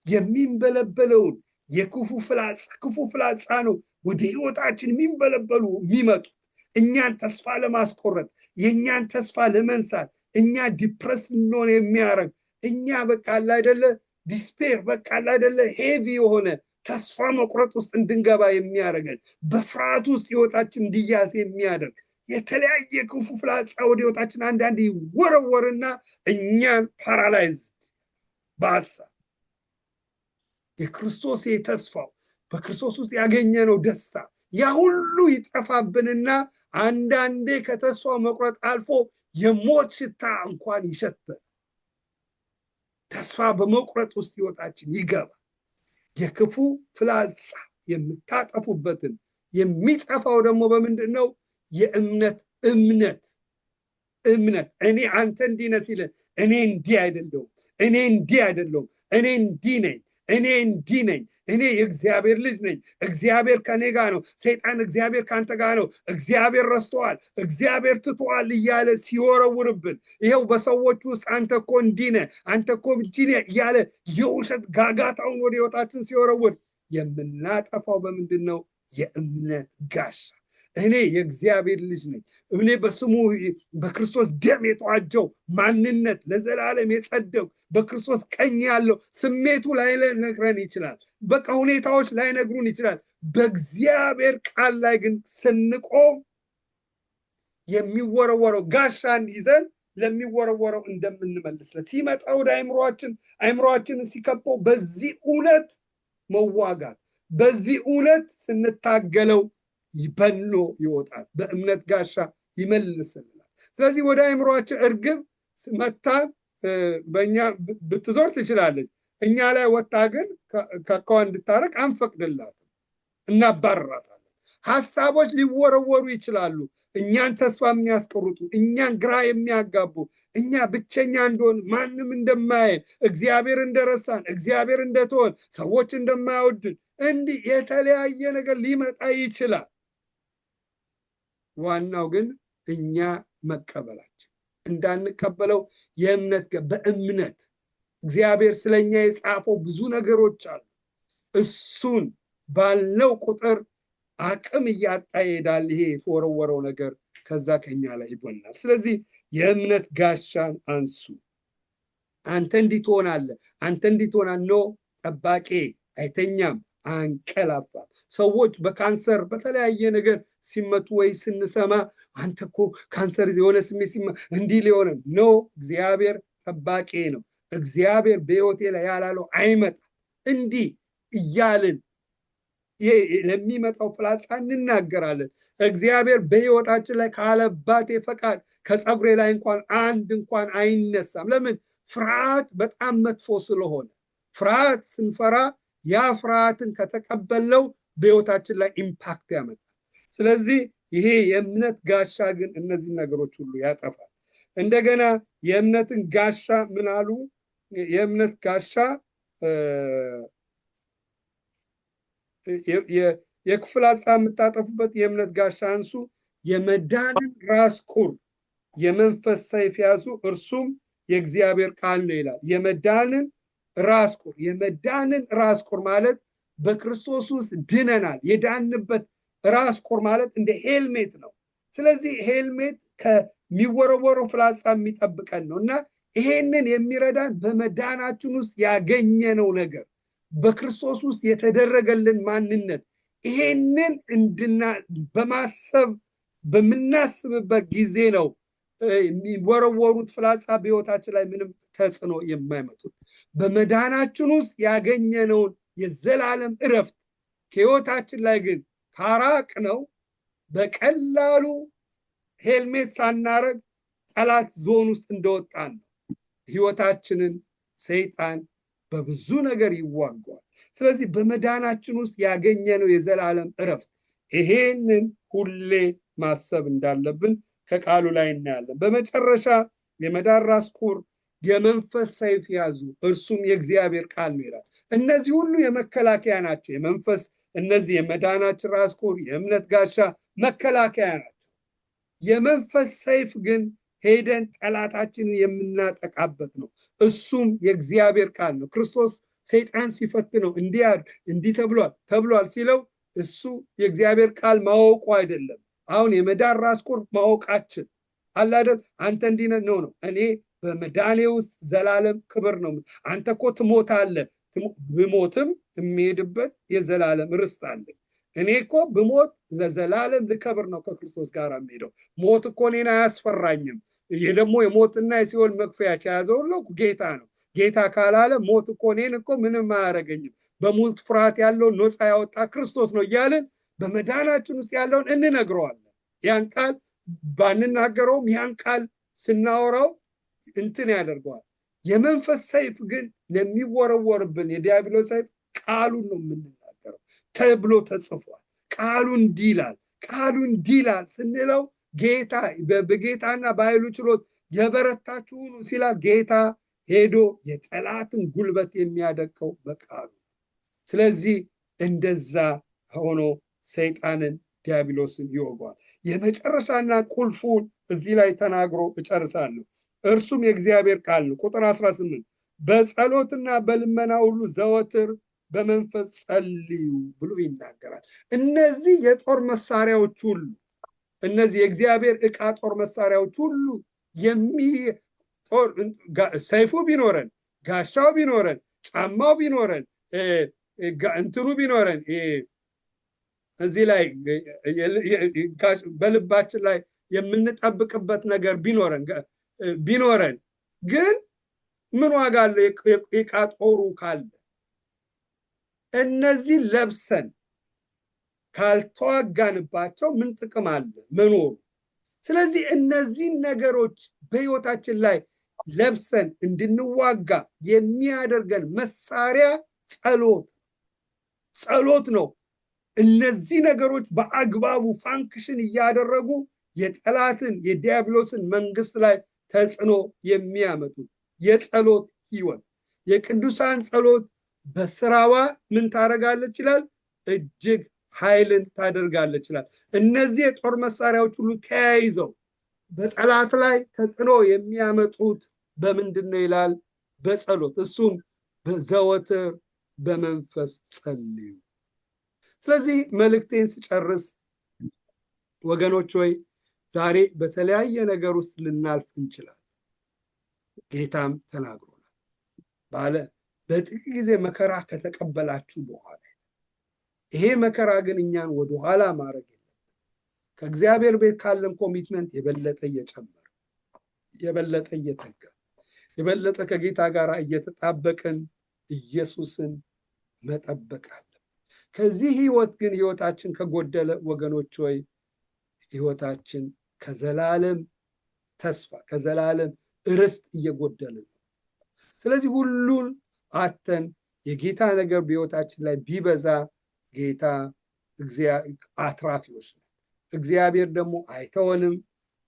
የሚንበለበለውን የክፉ ፍላጻ ነው ወደ ሕይወታችን የሚንበለበሉ የሚመጡ እኛን ተስፋ ለማስቆረጥ፣ የእኛን ተስፋ ለመንሳት፣ እኛ ዲፕረስ እንሆን የሚያደርግ እኛ በቃ አይደለ ዲስፔር በቃ አይደለ ሄቪ የሆነ ተስፋ መቁረጥ ውስጥ እንድንገባ የሚያደርገን፣ በፍርሃት ውስጥ ሕይወታችን እንዲያዝ የሚያደርግ የተለያየ ክፉ ፍላጻ ወደ ሕይወታችን አንዳንድ ይወረወርና እኛን ፓራላይዝ በሀሳብ የክርስቶስ የተስፋው በክርስቶስ ውስጥ ያገኘነው ደስታ ያ ሁሉ ይጠፋብንና አንዳንዴ ከተስፋው መቁረጥ አልፎ የሞት ሽታ እንኳን ይሸተን። ተስፋ በመቁረጥ ውስጥ ሕይወታችን ይገባ። የክፉ ፍላጻ የምታጠፉበትን የሚጠፋው ደግሞ በምንድን ነው? የእምነት እምነት እኔ አንተ እንዲህ ነህ ሲል እኔ እንዲህ አይደለሁም፣ እኔ እንዲህ አይደለሁም፣ እኔ እንዲህ ነኝ፣ እኔ እንዲህ ነኝ፣ እኔ የእግዚአብሔር ልጅ ነኝ፣ እግዚአብሔር ከኔ ጋር ነው፣ ሰይጣን እግዚአብሔር ካንተ ጋር ነው፣ እግዚአብሔር ረስተዋል፣ እግዚአብሔር ትቷል እያለ ሲወረውርብን፣ ይኸው በሰዎች ውስጥ አንተ እኮ እንዲህ ነህ፣ አንተ እኮ እንዲህ ነህ እያለ የውሸት ጋጋታውን ወደ ሕይወታችን ሲወረውር የምናጠፋው በምንድን ነው? የእምነት ጋሻ እኔ የእግዚአብሔር ልጅ ነኝ፣ እኔ በስሙ በክርስቶስ ደም የተዋጀው ማንነት ለዘላለም የጸደው በክርስቶስ ቀኝ ያለው ስሜቱ ላይ ነግረን ይችላል። በቃ ሁኔታዎች ላይ ነግሩን ይችላል። በእግዚአብሔር ቃል ላይ ግን ስንቆም የሚወረወረው ጋሻን ይዘን ለሚወረወረው እንደምንመልስለት ሲመጣ ወደ አይምሮአችንን ሲከበው በዚህ እውነት መዋጋት፣ በዚህ እውነት ስንታገለው ይበኖ ይወጣል፣ በእምነት ጋሻ ይመልስልናል። ስለዚህ ወደ አይምሮአችን እርግብ መታ በእኛ ብትዞር ትችላለች፣ እኛ ላይ ወጣ ግን ከካዋ እንድታረቅ አንፈቅድላትም፣ እናባረራታለን። ሀሳቦች ሊወረወሩ ይችላሉ፣ እኛን ተስፋ የሚያስቆርጡ፣ እኛን ግራ የሚያጋቡ፣ እኛ ብቸኛ እንደሆን፣ ማንም እንደማያየን፣ እግዚአብሔር እንደረሳን፣ እግዚአብሔር እንደተወን፣ ሰዎች እንደማያወድን፣ እንዲህ የተለያየ ነገር ሊመጣ ይችላል። ዋናው ግን እኛ መቀበላችን፣ እንዳንቀበለው በእምነት እግዚአብሔር ስለኛ የጻፈው ብዙ ነገሮች አሉ። እሱን ባልነው ቁጥር አቅም እያጣ ይሄዳል። ይሄ የተወረወረው ነገር ከዛ ከኛ ላይ ይቦናል። ስለዚህ የእምነት ጋሻን አንሱ። አንተ እንዲህ ትሆናለህ፣ አንተ እንዲህ ትሆናለህ። ኖ ጠባቂ አይተኛም፣ አንቀላፋም። ሰዎች በካንሰር በተለያየ ነገር ሲመቱ ወይ ስንሰማ አንተ እኮ ካንሰር የሆነ ስሜት እንዲህ ሊሆን ኖ፣ እግዚአብሔር ጠባቂ ነው። እግዚአብሔር በሕይወቴ ላይ ያላለው አይመጣም። እንዲህ እያልን ለሚመጣው ፍላጻ እንናገራለን። እግዚአብሔር በሕይወታችን ላይ ካለባቴ ፈቃድ ከፀጉሬ ላይ አንድ እንኳን አይነሳም። ለምን? ፍርሃት በጣም መጥፎ ስለሆነ። ፍርሃት ስንፈራ ያ ፍርሃትን ከተቀበለው በሕይወታችን ላይ ኢምፓክት ያመጣል። ስለዚህ ይሄ የእምነት ጋሻ ግን እነዚህ ነገሮች ሁሉ ያጠፋል። እንደገና የእምነትን ጋሻ ምን አሉ? የእምነት ጋሻ የክፉ ፍላጻ የምታጠፉበት የእምነት ጋሻ አንሱ፣ የመዳንን ራስ ቁር የመንፈስ ሰይፍ ያዙ፣ እርሱም የእግዚአብሔር ቃል ነው ይላል። የመዳንን ራስ ቁር የመዳንን ራስ ቁር ማለት በክርስቶስ ውስጥ ድነናል። የዳንበት ራስ ቁር ማለት እንደ ሄልሜት ነው። ስለዚህ ሄልሜት ከሚወረወሩ ፍላጻ የሚጠብቀን ነው እና ይሄንን የሚረዳን በመዳናችን ውስጥ ያገኘነው ነገር በክርስቶስ ውስጥ የተደረገልን ማንነት ይሄንን በማሰብ በምናስብበት ጊዜ ነው የሚወረወሩት ፍላጻ በሕይወታችን ላይ ምንም ተጽዕኖ የማይመጡት። በመዳናችን ውስጥ ያገኘነውን የዘላለም እረፍት ከሕይወታችን ላይ ግን ካራቅ ነው በቀላሉ ሄልሜት ሳናረግ ጠላት ዞን ውስጥ እንደወጣን ነው። ሕይወታችንን ሰይጣን በብዙ ነገር ይዋጋል። ስለዚህ በመዳናችን ውስጥ ያገኘነው የዘላለም እረፍት ይሄንን ሁሌ ማሰብ እንዳለብን ከቃሉ ላይ እናያለን። በመጨረሻ የመዳን ራስ ቁር የመንፈስ ሰይፍ ያዙ እርሱም የእግዚአብሔር ቃል ነው ይላል። እነዚህ ሁሉ የመከላከያ ናቸው። የመንፈስ እነዚህ የመዳናችን ራስ ቁር የእምነት ጋሻ መከላከያ ናቸው። የመንፈስ ሰይፍ ግን ሄደን ጠላታችንን የምናጠቃበት ነው። እሱም የእግዚአብሔር ቃል ነው። ክርስቶስ ሰይጣን ሲፈትነው እንዲህ ተብሏል ሲለው እሱ የእግዚአብሔር ቃል ማወቁ አይደለም። አሁን የመዳን ራስ ቁር ማወቃችን አለ አይደል? አንተ እንዲህ ነው እኔ በመዳኔ ውስጥ ዘላለም ክብር ነው። አንተ እኮ ትሞታለህ። ብሞትም የሚሄድበት የዘላለም ርስት አለኝ። እኔ እኮ ብሞት ለዘላለም ልከብር ነው ከክርስቶስ ጋር የሚሄደው። ሞት እኮ እኔን አያስፈራኝም። ይህ ደግሞ የሞትና የሲኦል መክፈያ የያዘው ሁሉ ጌታ ነው። ጌታ ካላለ ሞት እኮ እኔን እኮ ምንም አያደርገኝም። በሞት ፍርሃት ያለውን ነፃ ያወጣ ክርስቶስ ነው እያልን በመዳናችን ውስጥ ያለውን እንነግረዋለን። ያን ቃል ባንናገረውም ያን ቃል ስናወራው እንትን ያደርገዋል። የመንፈስ ሰይፍ ግን ለሚወረወርብን የዲያብሎስ ሰይፍ ቃሉን ነው የምንናገረው ተብሎ ተጽፏል። ቃሉ እንዲህ ይላል፣ ቃሉ እንዲህ ይላል ስንለው ጌታ በጌታና በኃይሉ ችሎት የበረታችሁ ሁኑ ሲላል ጌታ ሄዶ የጠላትን ጉልበት የሚያደቀው በቃሉ። ስለዚህ እንደዛ ሆኖ ሰይጣንን ዲያብሎስን ይወጓል። የመጨረሻና ቁልፉን እዚህ ላይ ተናግሮ እጨርሳለሁ። እርሱም የእግዚአብሔር ቃል ነው። ቁጥር 18 በጸሎትና በልመና ሁሉ ዘወትር በመንፈስ ጸልዩ ብሎ ይናገራል። እነዚህ የጦር መሳሪያዎች ሁሉ እነዚህ የእግዚአብሔር ዕቃ ጦር መሳሪያዎች ሁሉ ሰይፉ ቢኖረን፣ ጋሻው ቢኖረን፣ ጫማው ቢኖረን፣ እንትኑ ቢኖረን፣ እዚህ ላይ በልባችን ላይ የምንጠብቅበት ነገር ቢኖረን ግን ምን ዋጋ አለ? ዕቃ ጦሩ ካለ እነዚህ ለብሰን ካልተዋጋንባቸው ምን ጥቅም አለ መኖሩ? ስለዚህ እነዚህን ነገሮች በሕይወታችን ላይ ለብሰን እንድንዋጋ የሚያደርገን መሳሪያ ጸሎት ነው። እነዚህ ነገሮች በአግባቡ ፋንክሽን እያደረጉ የጠላትን የዲያብሎስን መንግስት ላይ ተጽዕኖ የሚያመጡት የጸሎት ህይወት የቅዱሳን ጸሎት በስራዋ ምን ታደርጋለች ይላል? እጅግ ኃይልን ታደርጋለች ይላል። እነዚህ የጦር መሳሪያዎች ሁሉ ተያይዘው በጠላት ላይ ተጽዕኖ የሚያመጡት በምንድን ነው ይላል? በጸሎት። እሱም በዘወትር በመንፈስ ጸልዩ። ስለዚህ መልእክቴን ስጨርስ ወገኖች ሆይ ዛሬ በተለያየ ነገር ውስጥ ልናልፍ እንችላለን። ጌታም ተናግሮናል በጥቂት ጊዜ መከራ ከተቀበላችሁ በኋላ ይሄ መከራ ግን እኛን ወደኋላ ማድረግ የለም። ከእግዚአብሔር ቤት ካለን ኮሚትመንት የበለጠ እየጨመረ የበለጠ እየተጋ የበለጠ ከጌታ ጋር እየተጣበቅን ኢየሱስን መጠበቅ አለ። ከዚህ ህይወት ግን ህይወታችን ከጎደለ ወገኖች ሆይ ህይወታችን ከዘላለም ተስፋ ከዘላለም ርስት እየጎደለ ነው። ስለዚህ ሁሉን አተን የጌታ ነገር በህይወታችን ላይ ቢበዛ ጌታ አትራፊዎች ነው። እግዚአብሔር ደግሞ አይተወንም፣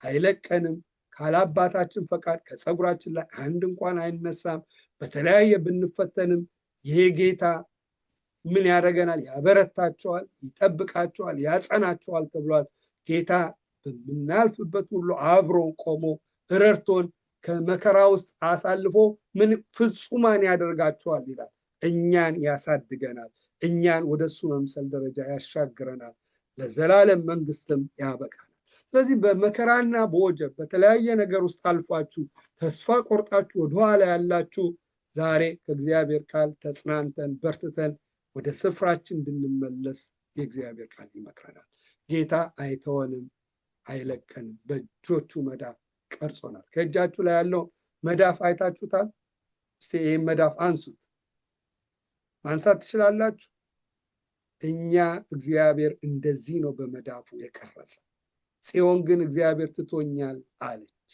አይለቀንም። ካላባታችን ፈቃድ ከፀጉራችን ላይ አንድ እንኳን አይነሳም። በተለያየ ብንፈተንም ይሄ ጌታ ምን ያደርገናል? ያበረታቸዋል፣ ይጠብቃቸዋል፣ ያጸናቸዋል ተብሏል። ጌታ በምናልፍበት ሁሉ አብሮ ቆሞ ረድቶን ከመከራ ውስጥ አሳልፎ ምን ፍጹማን ያደርጋቸዋል ይላል። እኛን ያሳድገናል፣ እኛን ወደሱ መምሰል ደረጃ ያሻግረናል፣ ለዘላለም መንግስትም ያበቃናል። ስለዚህ በመከራና በወጀብ በተለያየ ነገር ውስጥ አልፋችሁ ተስፋ ቆርጣችሁ ወደኋላ ያላችሁ ዛሬ ከእግዚአብሔር ቃል ተጽናንተን በርትተን ወደ ስፍራችን እንድንመለስ የእግዚአብሔር ቃል ይመክረናል። ጌታ አይተወንም፣ አይለቀንም። በእጆቹ መዳፍ ቀርጾናል። ከእጃችሁ ላይ ያለው መዳፍ አይታችሁታል? እስቲ ይህም መዳፍ አንሱት። ማንሳት ትችላላችሁ? እኛ እግዚአብሔር እንደዚህ ነው በመዳፉ የቀረጸ። ጽዮን ግን እግዚአብሔር ትቶኛል አለች።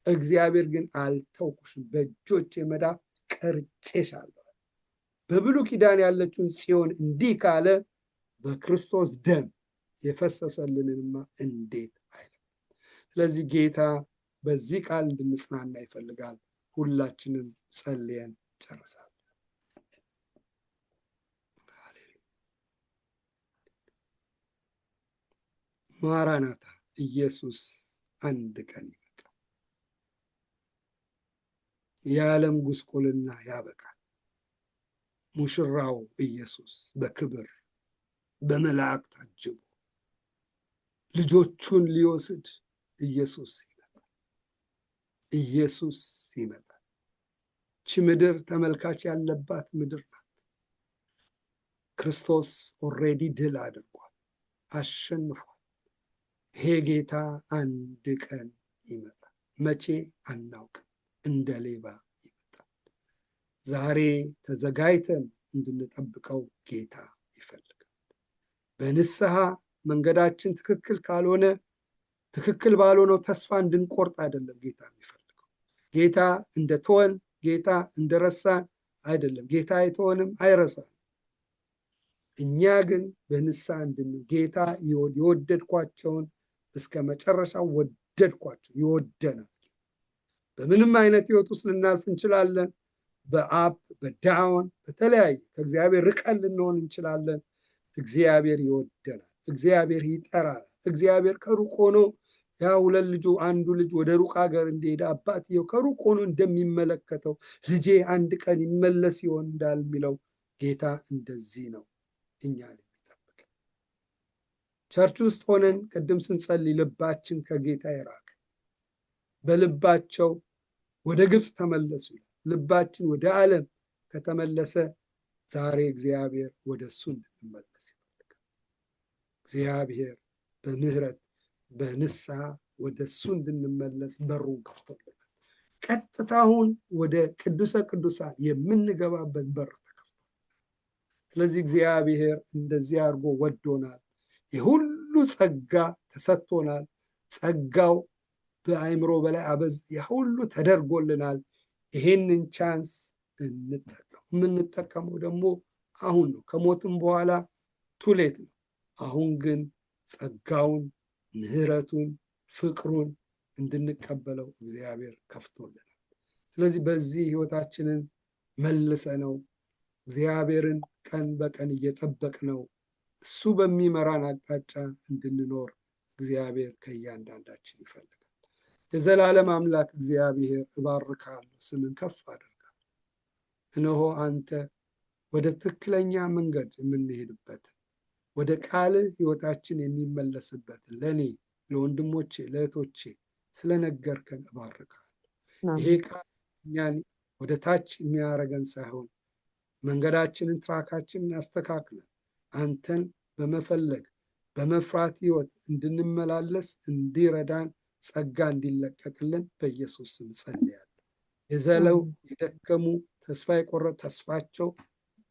እግዚአብሔር ግን አልተውኩሽም፣ በእጆቼ መዳፍ ቀርጬሻለሁ። በብሉይ ኪዳን ያለችውን ጽዮን እንዲህ ካለ በክርስቶስ ደም የፈሰሰልንንማ እንዴት አይልም። ስለዚህ ጌታ በዚህ ቃል እንድንጽናና ይፈልጋል። ሁላችንም ጸልየን ጨርሳለን። ማራናታ፣ ኢየሱስ አንድ ቀን ይመጣል። የዓለም ጉስቁልና ያበቃል። ሙሽራው ኢየሱስ በክብር በመላእክት ታጅቦ ልጆቹን ሊወስድ ኢየሱስ ይመጣል። ኢየሱስ ይመጣል። ይህች ምድር ተመልካች ያለባት ምድር ናት። ክርስቶስ ኦልሬዲ ድል አድርጓል፣ አሸንፏል። ይሄ ጌታ አንድ ቀን ይመጣል። መቼ አናውቅም። እንደ ሌባ ይመጣል። ዛሬ ተዘጋጅተን እንድንጠብቀው ጌታ ይፈልጋል። በንስሐ መንገዳችን ትክክል ካልሆነ ትክክል ባልሆነው ተስፋ እንድንቆርጥ አይደለም ጌታ የሚፈልገው። ጌታ እንደተወን፣ ጌታ እንደረሳን አይደለም። ጌታ አይተወንም፣ አይረሳን። እኛ ግን በንስሐ ጌታ የወደድኳቸውን እስከ መጨረሻው ወደድኳቸው። ይወደናል። በምንም አይነት ህይወት ውስጥ ልናልፍ እንችላለን። በአፕ በዳውን በተለያየ ከእግዚአብሔር ርቀን ልንሆን እንችላለን። እግዚአብሔር ይወደናል። እግዚአብሔር ይጠራል። እግዚአብሔር ከሩቅ ሆኖ ያ ሁለት ልጁ አንዱ ልጅ ወደ ሩቅ ሀገር እንደሄደ አባትየው ከሩቅ ሆኖ እንደሚመለከተው ልጄ አንድ ቀን ይመለስ ይሆን እንዳልሚለው ጌታ እንደዚህ ነው እኛን የሚጠብቅ። ቸርች ውስጥ ሆነን ቅድም ስንጸልይ ልባችን ከጌታ የራቀ በልባቸው ወደ ግብፅ ተመለሱ ይላል። ልባችን ወደ ዓለም ከተመለሰ ዛሬ እግዚአብሔር ወደ እሱ እንድንመለስ ይፈልጋል። እግዚአብሔር በምህረት በንስሐ ወደ እሱ እንድንመለስ በሩን ከፍቶልናል። ቀጥታውን ወደ ቅዱሰ ቅዱሳን የምንገባበት በር ተከፍቷል። ስለዚህ እግዚአብሔር እንደዚህ አድርጎ ወዶናል። የሁሉ ጸጋ ተሰጥቶናል። ጸጋው በአእምሮ በላይ ሁሉ ተደርጎልናል። ይሄንን ቻንስ እንጠቀም። የምንጠቀመው ደግሞ አሁን ነው። ከሞትም በኋላ ቱሌት ነው። አሁን ግን ጸጋውን፣ ምህረቱን፣ ፍቅሩን እንድንቀበለው እግዚአብሔር ከፍቶልናል። ስለዚህ በዚህ ህይወታችንን መልሰነው እግዚአብሔርን ቀን በቀን እየጠበቅነው እሱ በሚመራን አቅጣጫ እንድንኖር እግዚአብሔር ከእያንዳንዳችን ይፈልጋል። የዘላለም አምላክ እግዚአብሔር እባርካለሁ፣ ስምን ከፍ አደርጋለሁ። እነሆ አንተ ወደ ትክክለኛ መንገድ የምንሄድበትን ወደ ቃልህ ህይወታችን የሚመለስበትን ለእኔ ለወንድሞቼ ለእህቶቼ ስለነገርከን እባርካለሁ። ይሄ ቃል እኛን ወደ ታች የሚያደርገን ሳይሆን መንገዳችንን ትራካችንን አስተካክለን አንተን በመፈለግ በመፍራት ህይወት እንድንመላለስ እንዲረዳን ጸጋ እንዲለቀቅልን በኢየሱስ ስም ጸልያለሁ። የዘለው የደከሙ ተስፋ የቆረጡ ተስፋቸው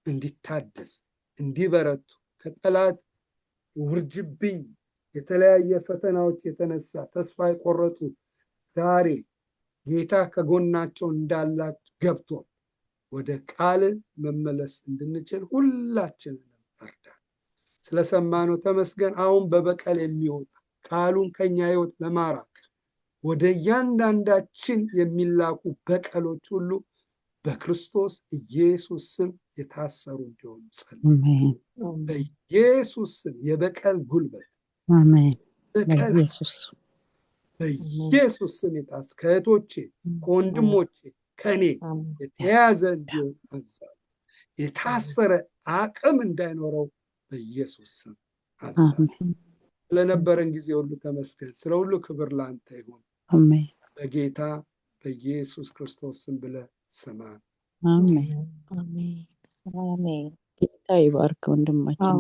እንዲታደስ እንዲበረቱ ከጠላት ውርጅብኝ የተለያየ ፈተናዎች የተነሳ ተስፋ የቆረጡ ዛሬ ጌታ ከጎናቸው እንዳላቸው ገብቶ ወደ ቃል መመለስ እንድንችል ሁላችንን እርዳን። ስለሰማነው ተመስገን። አሁን በበቀል የሚወጣ ቃሉን ከኛ ህይወት ለማራቅ ወደ እያንዳንዳችን የሚላኩ በቀሎች ሁሉ በክርስቶስ ኢየሱስ ስም የታሰሩ እንዲሆኑ ጸልይ። በኢየሱስ ስም የበቀል ጉልበት በቀል በኢየሱስ ስም የታሰረ ከእህቶቼ ከወንድሞቼ ከኔ የተያዘ እንዲሆን አዛለሁ። የታሰረ አቅም እንዳይኖረው በኢየሱስ ስም አዛለሁ። ስለነበረን ጊዜ ሁሉ ተመስገን። ስለ ሁሉ ክብር ላንተ ይሁን። አሜን። በጌታ በኢየሱስ ክርስቶስ ስም ብለህ ስማን። አሜን። አሜን። አሜን። ጌታ ይባርክ ወንድማችን።